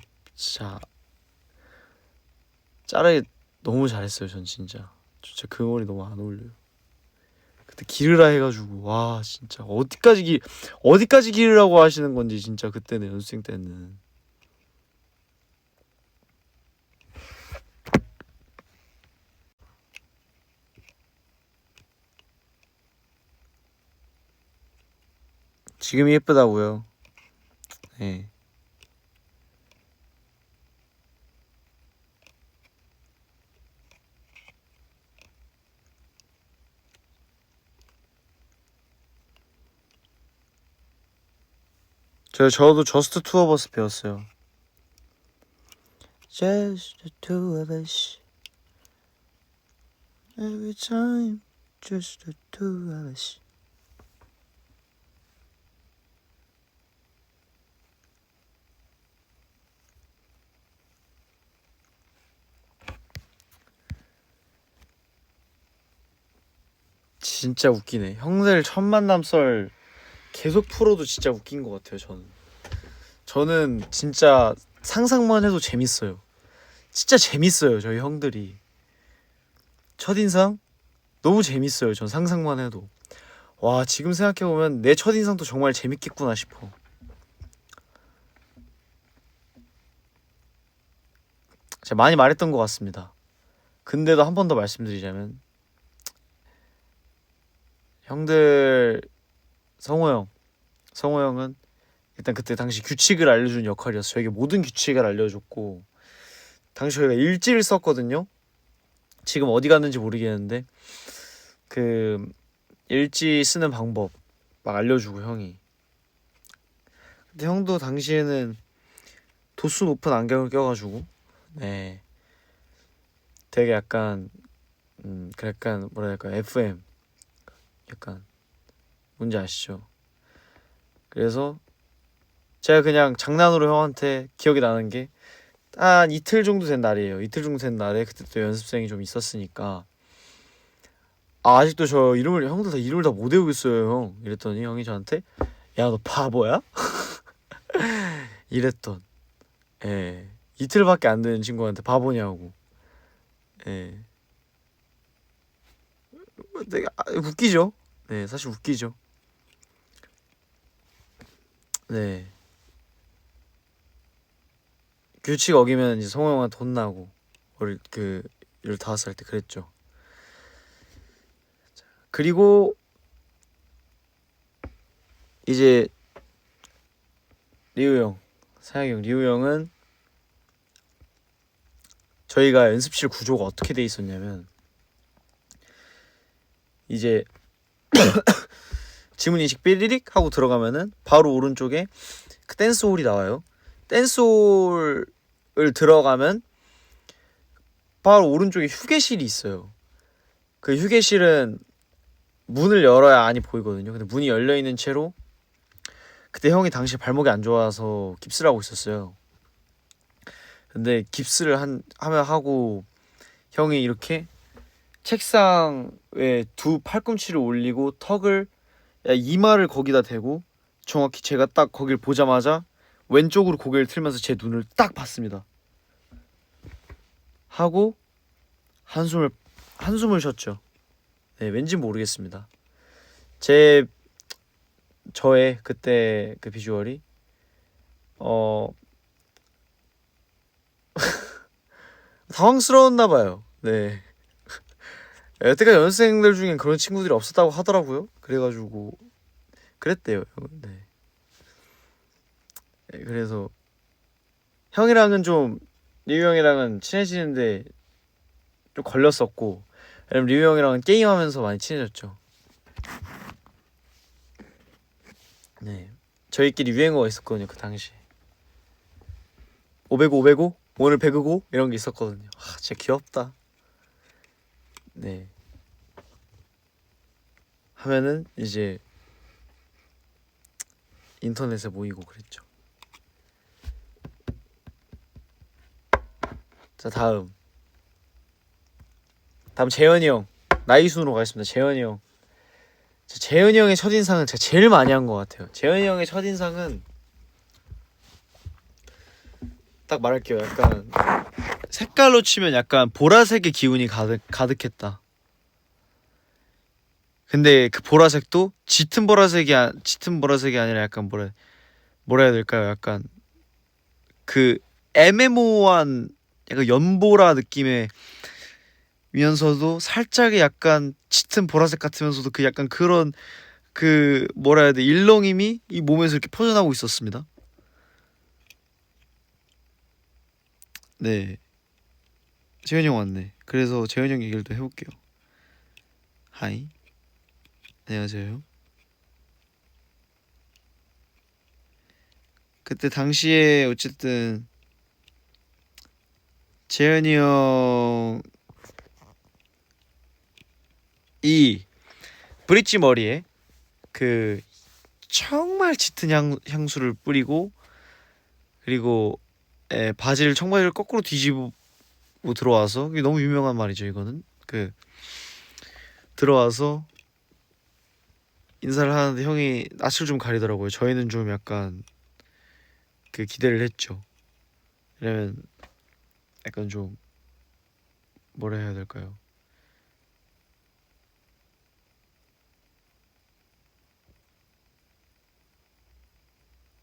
자르기 너무 잘했어요. 전 진짜 그 머리 너무 안 어울려요. 그때 기르라 해가지고 와 진짜 어디까지 기르라고 하시는 건지 진짜 그때는 연습생 때는 지금이 예쁘다고요. 네. 저도 저스트 투 오브 어스 배웠어요. Just the two of us every time just the two of us 진짜 웃기네. 형들 첫 만남 썰 계속 풀어도 진짜 웃긴 것 같아요. 저는 진짜 상상만 해도 재밌어요. 진짜 재밌어요. 저희 형들이 첫인상 너무 재밌어요. 전 상상만 해도 와 지금 생각해보면 내 첫인상도 정말 재밌겠구나 싶어. 제가 많이 말했던 것 같습니다. 근데도 한 번 더 말씀드리자면 형들 성호 형은 일단 그때 당시 규칙을 알려준 역할이었어요. 저에게 모든 규칙을 알려줬고 당시 저희가 일지를 썼거든요. 지금 어디 갔는지 모르겠는데 그 일지 쓰는 방법 막 알려주고 형이. 근데 형도 당시에는 도수 높은 안경을 껴가지고 네 되게 약간 그 약간 뭐라 해야 될까 FM 약간 뭔지 아시죠? 그래서 제가 그냥 장난으로 형한테 기억이 나는 게 한 이틀 정도 된 날이에요. 이틀 정도 된 날에 그때 또 연습생이 좀 있었으니까 아직도 저 이름을 형도 다 이름을 다 못 외우겠어요 형 이랬더니 형이 저한테 야 너 바보야? 이랬던 예 이틀밖에 안 되는 친구한테 바보냐고 예 되게 웃기죠. 네 사실 웃기죠. 네 규칙 어기면 이제 성호 형한테 혼나고 어릴 그 15살 때 그랬죠. 그리고 이제 리우 형 사양이 형 리우 형은 저희가 연습실 구조가 어떻게 돼 있었냐면 이제 지문인식 삐리릭 하고 들어가면은 바로 오른쪽에 그 댄스홀이 나와요. 댄스홀을 들어가면 바로 오른쪽에 휴게실이 있어요. 그 휴게실은 문을 열어야 안이 보이거든요. 근데 문이 열려 있는 채로 그때 형이 당시 발목이 안 좋아서 깁스를 하고 있었어요. 근데 깁스를 하면 하고 형이 이렇게 책상에 두 팔꿈치를 올리고 턱을 이마를 거기다 대고 정확히 제가 딱 거길 보자마자 왼쪽으로 고개를 틀면서 제 눈을 딱 봤습니다. 하고 한숨을 쉬었죠. 네, 왠지 모르겠습니다. 저의 그때 그 비주얼이 당황스러웠나 봐요. 네. 여태까지 연습생들 중엔 그런 친구들이 없었다고 하더라고요. 그래가지고 그랬대요. 네. 네, 그래서 형이랑은 좀 리우 형이랑은 친해지는데 좀 걸렸었고 왜냐면 리우 형이랑은 게임하면서 많이 친해졌죠. 네. 저희끼리 유행어가 있었거든요. 그 당시에 505 505 오늘 배그고 이런 게 있었거든요. 진짜 귀엽다. 네. 하면은 이제 인터넷에 모이고 그랬죠. 자 다음 재현이 형 나이 순으로 가겠습니다. 재현이 형. 재현이 형의 첫인상은 제가 제일 많이 한 것 같아요. 재현이 형의 첫인상은 딱 말할게요. 약간 색깔로 치면 약간 보라색의 기운이 가득했다. 근데 그 보라색도 짙은 보라색이 아니라 약간 뭐라 해야 될까요? 약간 그 애매모호한 약간 연보라 느낌의 면서도 살짝의 약간 짙은 보라색 같으면서도 그 약간 그런 그 뭐라 해야 돼 일렁임이 이 몸에서 이렇게 퍼져나오고 있었습니다. 네, 재현이 형 왔네. 그래서 재현이 형 얘기를 또 해볼게요. 하이, 안녕하세요. 그때 당시에 어쨌든 재현이 형이 브릿지 머리에 그 정말 짙은 향수를 뿌리고 그리고 바지를 청바지를 거꾸로 뒤집고 들어와서 이게 너무 유명한 말이죠. 이거는 그 들어와서 인사를 하는데 형이 낯을 좀 가리더라고요. 저희는 좀 약간 그 기대를 했죠. 왜냐면 약간 좀 뭐라 해야 될까요?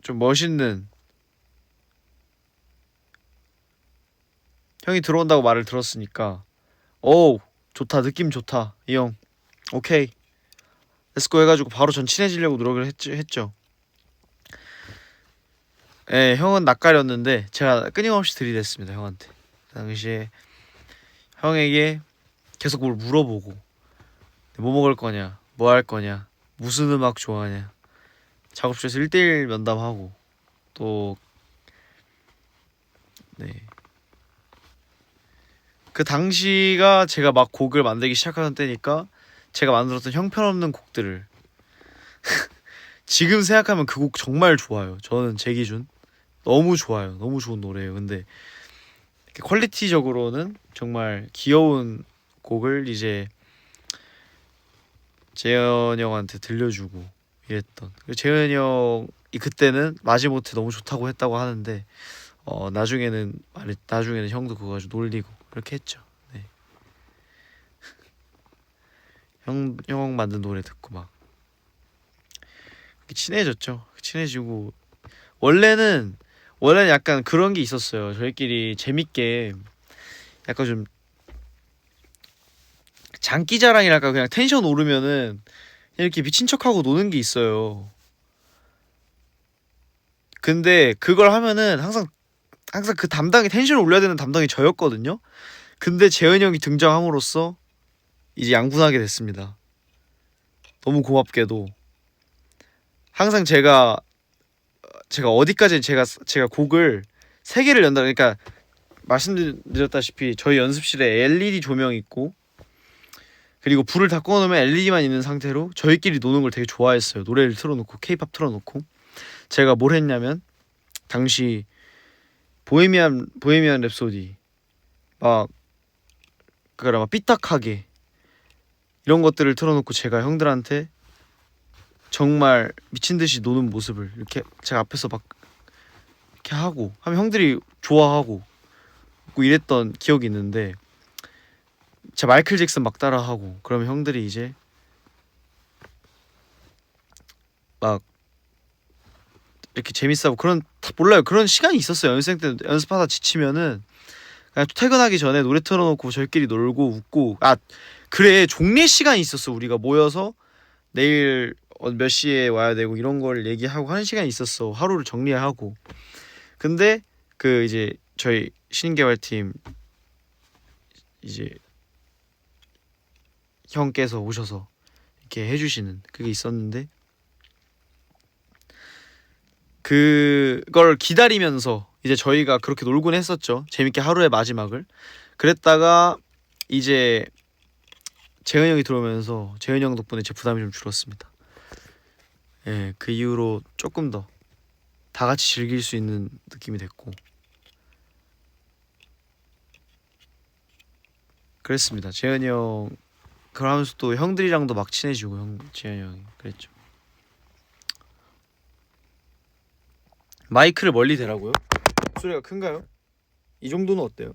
좀 멋있는 형이 들어온다고 말을 들었으니까 오 좋다 느낌 좋다 이 형 오케이 렛츠고 해가지고 바로 전 친해지려고 노력을 했죠. 예, 형은 낯가렸는데 제가 끊임없이 들이댔습니다 형한테. 그 당시에 형에게 계속 뭘 물어보고 뭐 먹을 거냐 뭐 할 거냐 무슨 음악 좋아하냐, 작업실에서 1대1 면담하고 또 네. 그 당시가 제가 막 곡을 만들기 시작하던 때니까 제가 만들었던 형편없는 곡들을 지금 생각하면 그 곡 정말 좋아요. 저는 제 기준 너무 좋아요. 너무 좋은 노래예요. 근데 퀄리티적으로는 정말 귀여운 곡을 이제 재현 형한테 들려주고 이랬던. 재현 형이 그때는 마지못해 너무 좋다고 했다고 하는데 나중에는 형도 그거 가지고 놀리고 그렇게 했죠. 네. 형 만든 노래 듣고 막 친해졌죠. 친해지고 원래는 약간 그런 게 있었어요. 저희끼리 재밌게 약간 좀 장기자랑이랄까, 그냥 텐션 오르면은 이렇게 미친 척하고 노는 게 있어요. 근데 그걸 하면은 항상 그 담당이, 텐션을 올려야 되는 담당이 저였거든요. 근데 재현이 형이 등장함으로써 이제 양분하게 됐습니다. 너무 고맙게도 항상 제가 어디까지 제가 곡을 3개를 연다, 그러니까 말씀드렸다시피 저희 연습실에 LED 조명이 있고 그리고 불을 다 꺼놓으면 LED만 있는 상태로 저희끼리 노는 걸 되게 좋아했어요. 노래를 틀어놓고 케이팝 틀어놓고 제가 뭘 했냐면 당시 보헤미안 랩소디 막 그거라 막 삐딱하게 이런 것들을 틀어놓고 제가 형들한테 정말 미친 듯이 노는 모습을 이렇게 제가 앞에서 막 이렇게 하고 하면 형들이 좋아하고 이랬던 기억이 있는데, 제가 마이클 잭슨 막 따라하고 그러면 형들이 이제 막 이렇게 재밌어하고 그런, 몰라요, 그런 시간이 있었어요. 연습생 때 연습하다 지치면은 그냥 퇴근하기 전에 노래 틀어놓고 저희끼리 놀고 웃고. 아 그래, 종례 시간이 있었어. 우리가 모여서 내일 몇 시에 와야 되고 이런 걸 얘기하고 하는 시간이 있었어. 하루를 정리하고. 근데 그 이제 저희 신인개발팀 이제 형께서 오셔서 이렇게 해주시는 그게 있었는데, 그걸 기다리면서 이제 저희가 그렇게 놀곤 했었죠. 재밌게 하루의 마지막을. 그랬다가 이제 재현이 형이 들어오면서 재현이 형 덕분에 제 부담이 좀 줄었습니다. 예, 그 이후로 조금 더 다 같이 즐길 수 있는 느낌이 됐고 그랬습니다. 재현이 형 그러면서 또 형들이랑도 막 친해지고 재현이 형이 그랬죠. 마이크를 멀리 대라고요? 목소리가 큰가요? 이 정도는 어때요?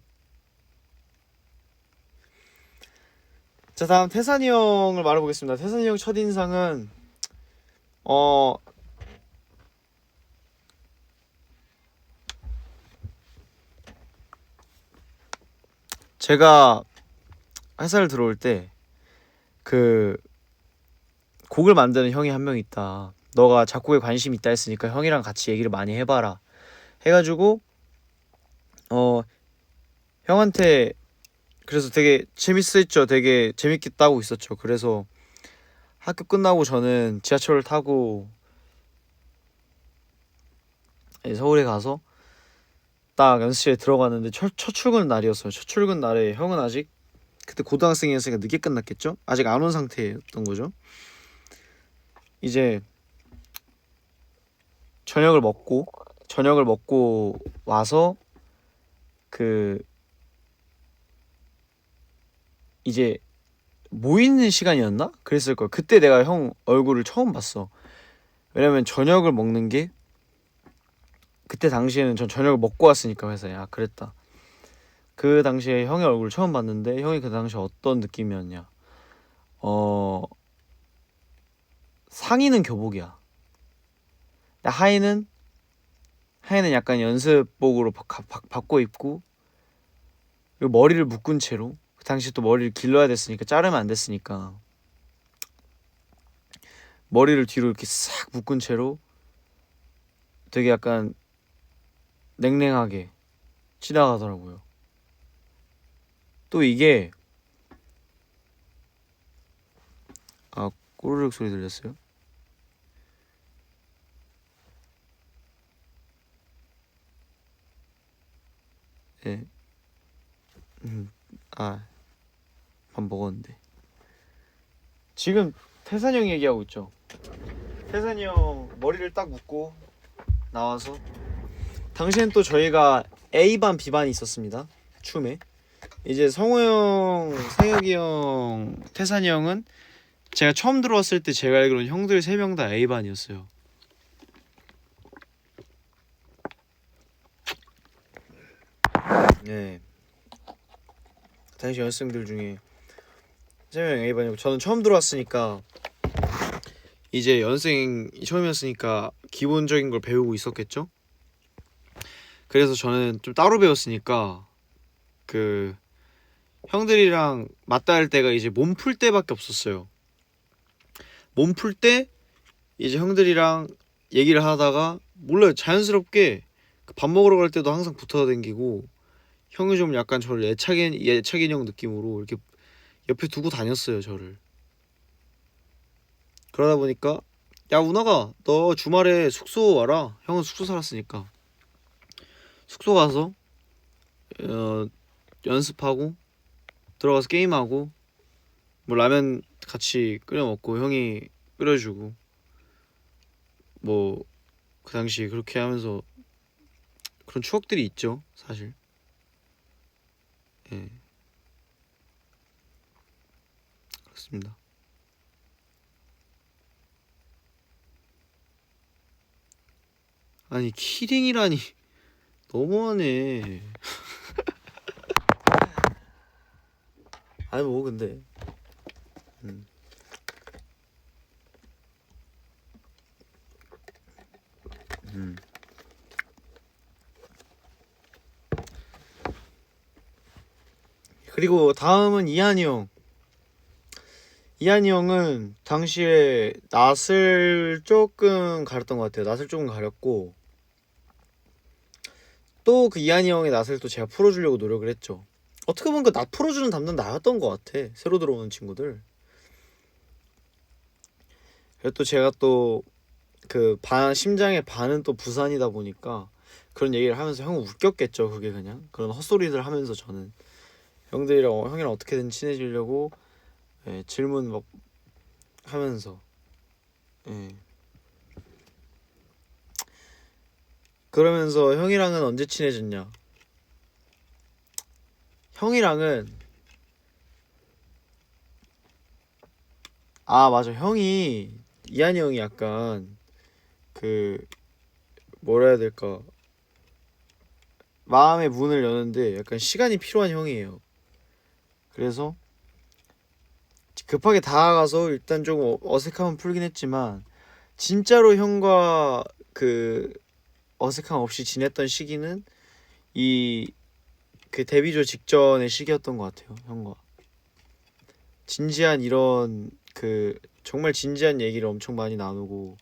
자, 다음 태산이 형을 말해보겠습니다. 태산이 형 첫인상은 제가 회사를 들어올 때 그 곡을 만드는 형이 한 명 있다, 너가 작곡에 관심 있다 했으니까 형이랑 같이 얘기를 많이 해봐라 해가지고 형한테, 그래서 되게 재밌었죠. 되게 재밌게 따고 있었죠. 그래서 학교 끝나고 저는 지하철을 타고 서울에 가서 딱 연습실에 들어갔는데 첫 출근 날이었어요. 첫 출근 날에 형은 아직 그때 고등학생이었으니까 늦게 끝났겠죠? 아직 안 온 상태였던 거죠. 이제 저녁을 먹고 와서 그 이제 모이는 시간이었나? 그랬을 거야. 그때 내가 형 얼굴을 처음 봤어. 왜냐면 저녁을 먹는 게, 그때 당시에는 전 저녁을 먹고 왔으니까 회사에. 아 그랬다. 그 당시에 형의 얼굴을 처음 봤는데 형이 그 당시에 어떤 느낌이었냐, 상의는 교복이야. 하의는 약간 연습복으로 바꿔 입고, 그리고 머리를 묶은 채로, 그 당시 또 머리를 길러야 됐으니까, 자르면 안 됐으니까 머리를 뒤로 이렇게 싹 묶은 채로 되게 약간 냉랭하게 지나가더라고요. 또 이게 꼬르륵 소리 들렸어요? 네. 아, 밥 먹었는데. 지금 태산이 형 얘기하고 있죠. 태산이 형 머리를 딱 묶고 나와서, 당시엔 또 저희가 A반 B반이 있었습니다. 춤에. 이제 성호 형, 상혁이 형, 태산이 형은 제가 처음 들어왔을 때 제가 알기로는 형들 3명 다 A반이었어요. 네. 당시 연습생들 중에 3명 A반이고, 저는 처음 들어왔으니까 이제 연습생 처음이었으니까 기본적인 걸 배우고 있었겠죠? 그래서 저는 좀 따로 배웠으니까 그 형들이랑 맞다 할 때가 이제 몸 풀 때밖에 없었어요. 몸 풀 때 이제 형들이랑 얘기를 하다가, 몰라요, 자연스럽게 밥 먹으러 갈 때도 항상 붙어 다니고, 형이 좀 약간 저를 예착인형 느낌으로 이렇게 옆에 두고 다녔어요, 저를. 그러다 보니까, 야 운하가 너 주말에 숙소 와라. 형은 숙소 살았으니까 숙소 가서 연습하고 들어가서 게임하고, 뭐 라면 같이 끓여 먹고 형이 끓여주고, 뭐 그 당시 그렇게 하면서 그런 추억들이 있죠, 사실. 예, 그렇습니다. 아니 키링이라니 너무하네. 아니 뭐 근데 음. 음. 그리고 다음은 이한이 형. 이한이 형은 당시에 낯을 조금 가렸던 것 같아요. 낯을 조금 가렸고, 또 그 이한이 형의 낯을 또 제가 풀어주려고 노력을 했죠. 어떻게 보면 그 낯 풀어주는 담당 나였던 것 같아, 새로 들어오는 친구들. 그리고 또 제가 또 그 심장의 반은 또 부산이다 보니까 그런 얘기를 하면서 형은 웃겼겠죠. 그게 그냥 그런 헛소리들 하면서 저는 형이랑 어떻게든 친해지려고, 예, 질문 막 하면서, 예. 그러면서 형이랑은 언제 친해졌냐? 형이랑은, 아 맞아, 이한이 형이 약간 그 뭐라 해야 될까, 마음의 문을 여는데 약간 시간이 필요한 형이에요. 그래서 급하게 다가가서 일단 조금 어색함은 풀긴 했지만, 진짜로 형과 그 어색함 없이 지냈던 시기는 이 그 데뷔조 직전의 시기였던 것 같아요. 형과 진지한 이런 그 정말 진지한 얘기를 엄청 많이 나누고,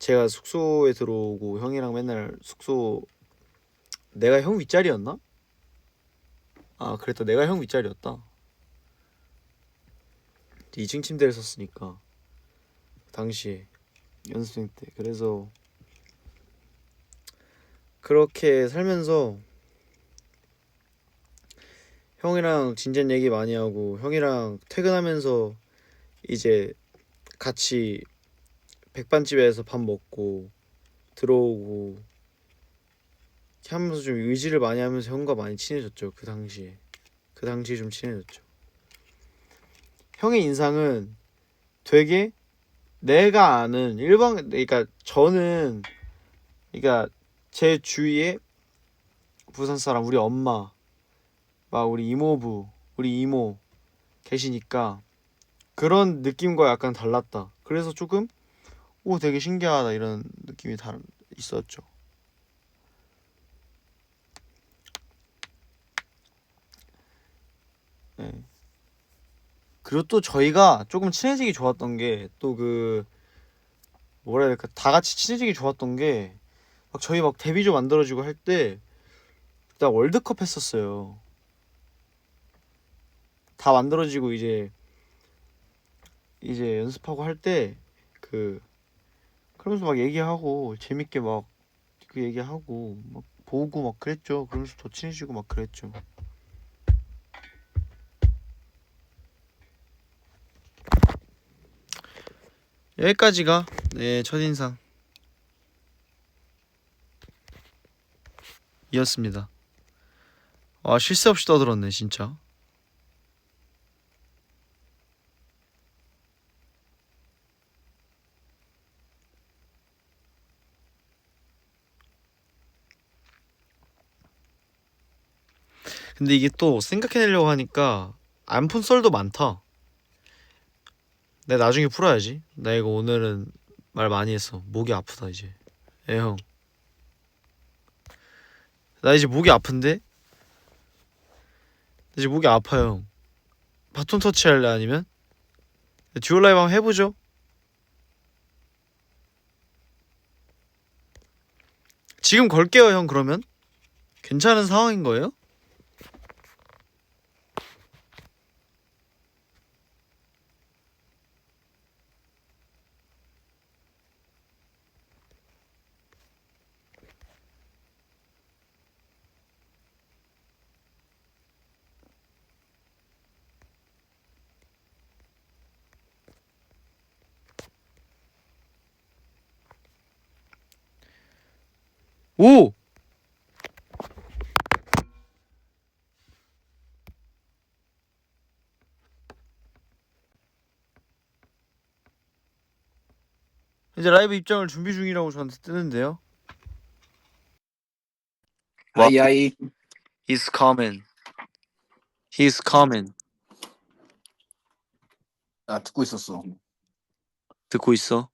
제가 숙소에 들어오고 형이랑 맨날 숙소, 내가 형 윗자리였나? 아 그랬다, 내가 형 윗자리였다. 2층 침대를 썼으니까 당시에 연습생 때. 그래서 그렇게 살면서 형이랑 진지한 얘기 많이 하고, 형이랑 퇴근하면서 이제 같이 백반집에서 밥 먹고 들어오고 이렇게 하면서 좀 의지를 많이 하면서 형과 많이 친해졌죠. 그 당시에 좀 친해졌죠. 형의 인상은 되게, 내가 아는 그러니까 저는, 그러니까 제 주위에 부산 사람, 우리 엄마, 막 우리 이모부, 우리 이모 계시니까 그런 느낌과 약간 달랐다. 그래서 조금 오 되게 신기하다 이런 느낌이 있었죠. 네. 그리고 또 저희가 조금 친해지기 좋았던 게, 또 그 뭐라 해야 될까, 다 같이 친해지기 좋았던 게, 막 저희 막 데뷔조 만들어지고 할 때 딱 월드컵 했었어요. 다 만들어지고 이제 연습하고 할 때 그 그러면서 막 얘기하고 재밌게 막 그 얘기하고 막 보고 막 그랬죠. 그러면서 더 친해지고 막 그랬죠. 여기까지가 네 첫인상 이었습니다. 아 쉴 새 없이 떠들었네 진짜. 근데 이게 또 생각해내려고 하니까 안 푼 썰도 많다. 내가 나중에 풀어야지. 나 이거 오늘은 말 많이 했어. 목이 아프다 이제. 에 형. 나 이제 목이 아픈데? 나 이제 목이 아파요 형. 바톤 터치 할래 아니면? 듀얼 라이브 한번 해보죠. 지금 걸게요 형 그러면. 괜찮은 상황인 거예요? 오! 이제 라이브 입장을 준비 중이라고 저한테 뜨는데요. 와, 아이아이. he's coming. He's coming. 나 듣고 있었어. 듣고 있어.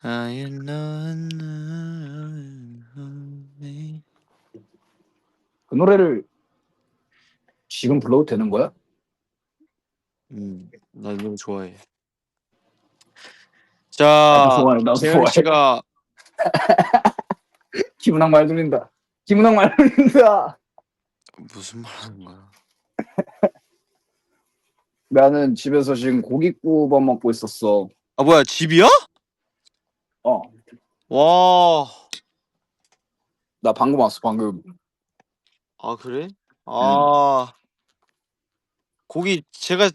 I know me. 그 노래를 지금 불러도 되는 거야? 나 너무 좋아해. 나도 자, 좋아해. 나도 재현 좋아해. 씨가 김은학 말 들린다. 김은학 말 들린다. 무슨 말 하는 거야? 나는 집에서 지금 고깃국밥 먹고 있었어. 아 뭐야 집이야? 어. 와, 나 방금 왔어. 방금. 아 그래? 아 고기 제가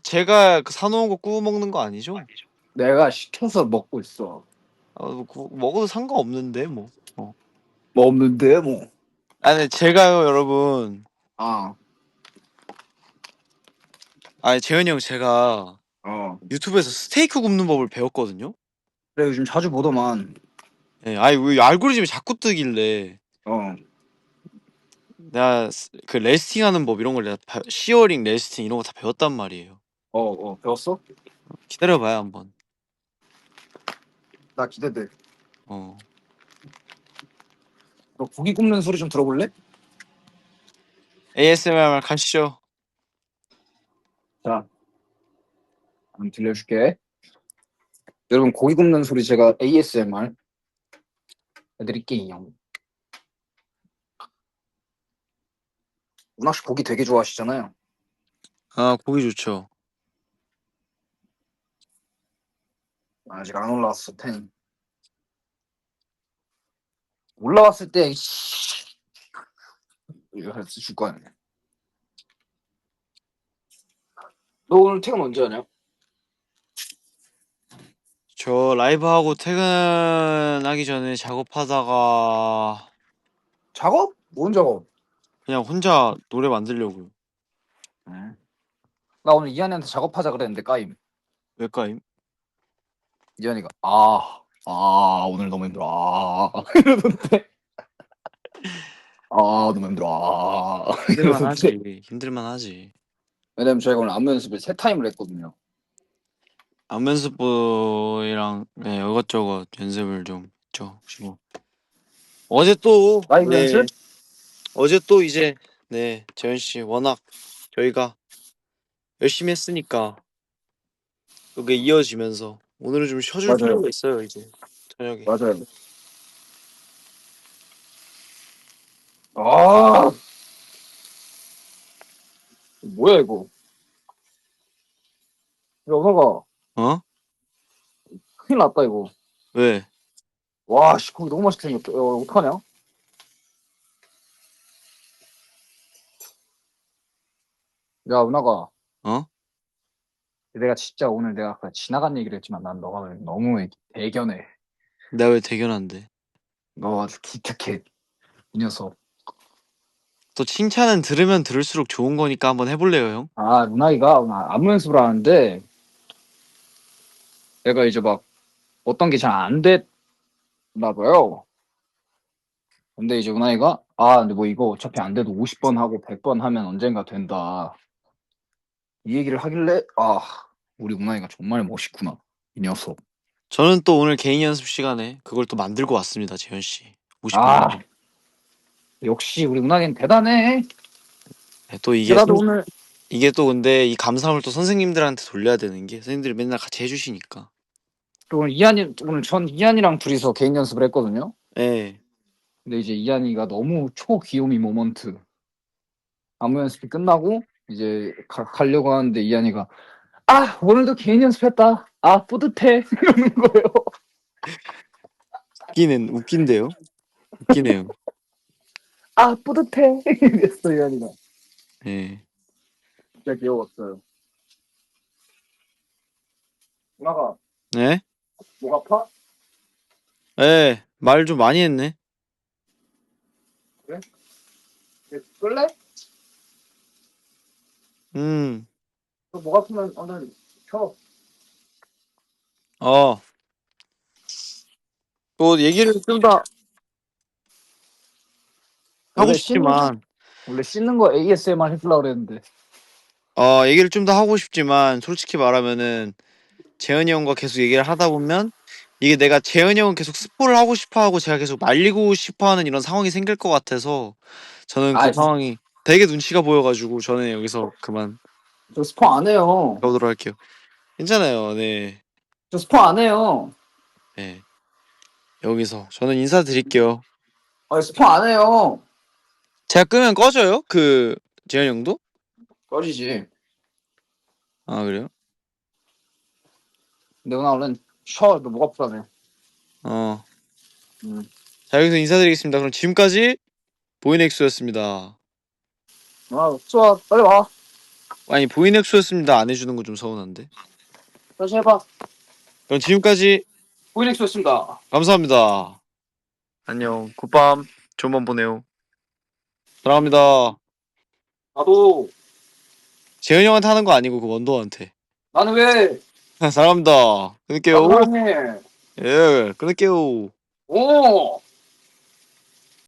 그 사놓은 거 구워 먹는 거 아니죠? 내가 시켜서 먹고 있어. 먹어도 상관없는데 뭐. 뭐 없는데 뭐. 아니 제가요 여러분. 아. 아니 재현이 형 제가 어. 유튜브에서 스테이크 굽는 법을 배웠거든요. 그래 요즘 자주 보더만. 예, 아니 왜 알고리즘이 자꾸 뜨길래 어. 내가 그 레스팅하는 법 이런 걸 내가 시어링 레스팅 이런 거 다 배웠단 말이에요. 배웠어? 기다려봐요 한번. 나 기대돼. 어. 너 고기 굽는 소리 좀 들어볼래? ASMR 가시죠. 자, 한번 들려줄게. 여러분 고기 굽는 소리 제가 ASMR 해드릴게요. 문학 씨 고기 되게 좋아하시잖아요. 아 고기 좋죠. 아직 안 올라왔어. 10. 올라왔을 때 이거 해서 줄 거 아니야. 너 오늘 퇴근 언제 하냐? 저 라이브 하고 퇴근하기 전에 작업하다가 작업? 뭔 작업? 그냥 혼자 노래 만들려고요. 나 오늘 이한이한테 작업하자 그랬는데 까임. 왜까임? 이한이가 오늘 너무 힘들어. 이러던데. 너무 힘들어. 힘들만 이러던데. 하지. 힘들만 하지. 왜냐면 저희가 오늘 안무 연습을 3타임을 했거든요. 안면스보이랑 네, 이것저것 연습을 좀 했죠. 그리고 어제 또 라이브 네, 연습? 어제 또 이제 네 재현 씨 워낙 저희가 열심히 했으니까 그게 이어지면서 오늘은 좀 쉬어줄 맞아요. 필요가 있어요 이제 저녁에. 맞아요. 아, 뭐야 이거? 야, 언어가 어? 큰일 났다 이거. 왜? 와, 씨, 고기 너무 맛있게 생겼다. 어떡하냐? 야, 은하가. 어? 내가 진짜 오늘 내가 아까 지나간 얘기를 했지만 난 너가 오늘 너무 대견해. 내가 왜 대견한데? 너 아주 기특해. 이 녀석. 또 칭찬은 들으면 들을수록 좋은 거니까 한번 해볼래요, 형? 아, 은하이가 오늘 안무 연습을 하는데 내가 이제 막 어떤 게 잘 안 됐나 봐요. 근데 이제 은하이가 근데 뭐 이거 어차피 안 돼도 50번 하고 100번 하면 언젠가 된다. 이 얘기를 하길래 우리 은하이가 정말 멋있구나. 이 녀석. 저는 또 오늘 개인 연습 시간에 그걸 또 만들고 왔습니다, 재현 씨. 50분. 아, 역시 우리 은하이는 대단해. 네, 또 이게 나도 오늘 이게 또 근데 이 감사함을 또 선생님들한테 돌려야 되는 게 선생님들이 맨날 같이 해주시니까. 또 오늘 전 이한이랑 둘이서 개인 연습을 했거든요. 예. 근데 이제 이한이가 너무 초귀요미 모먼트. 안무 연습이 끝나고 이제 가려고 하는데 이한이가 오늘도 개인 연습했다. 뿌듯해. 이러는 거예요. 웃긴데요? 웃기네요. 뿌듯해. 이랬어 이한이가. 예. 진짜 귀여웠어요. 누나가 네? 목 아파? 예. 말 좀 많이 했네. 끌래? 음. 목 아프면 오늘 켜. 어. 또 얘기를 좀 더 하고 싶지만 원래 씻는 거 ASMR 해주려고 그랬는데. 얘기를 좀 더 하고 싶지만 솔직히 말하면은 재현이 형과 계속 얘기를 하다 보면 이게 내가 재현이 형은 계속 스포를 하고 싶어 하고 제가 계속 말리고 싶어 하는 이런 상황이 생길 것 같아서 저는 그 상황이 되게 눈치가 보여가지고 저는 여기서 그만 저 스포 안 해요. 가보도록 할게요. 괜찮아요. 네. 저 스포 안 해요. 네. 여기서 저는 인사드릴게요. 스포 안 해요. 제가 끄면 꺼져요? 그 재현이 형도? 꺼지지. 아 그래요? 근데 오늘 얼른 쉬어. 너 목 아프다며. 어. 음. 자 여기서 인사드리겠습니다. 그럼 지금까지 보이넥스였습니다. 좋아. 빨리 와. 아니 보이넥스였습니다. 안 해주는 거 좀 서운한데. 다시 해봐. 그럼 지금까지 보이넥스였습니다. 감사합니다. 안녕. 굿밤. 좋은 밤 보내요. 사랑합니다. 나도. 재현이 형한테 하는 거 아니고 그 원더한테. 나는 왜? 사랑합니다. 끊을게요. 나도 사랑해. 예, 끊을게요. 오.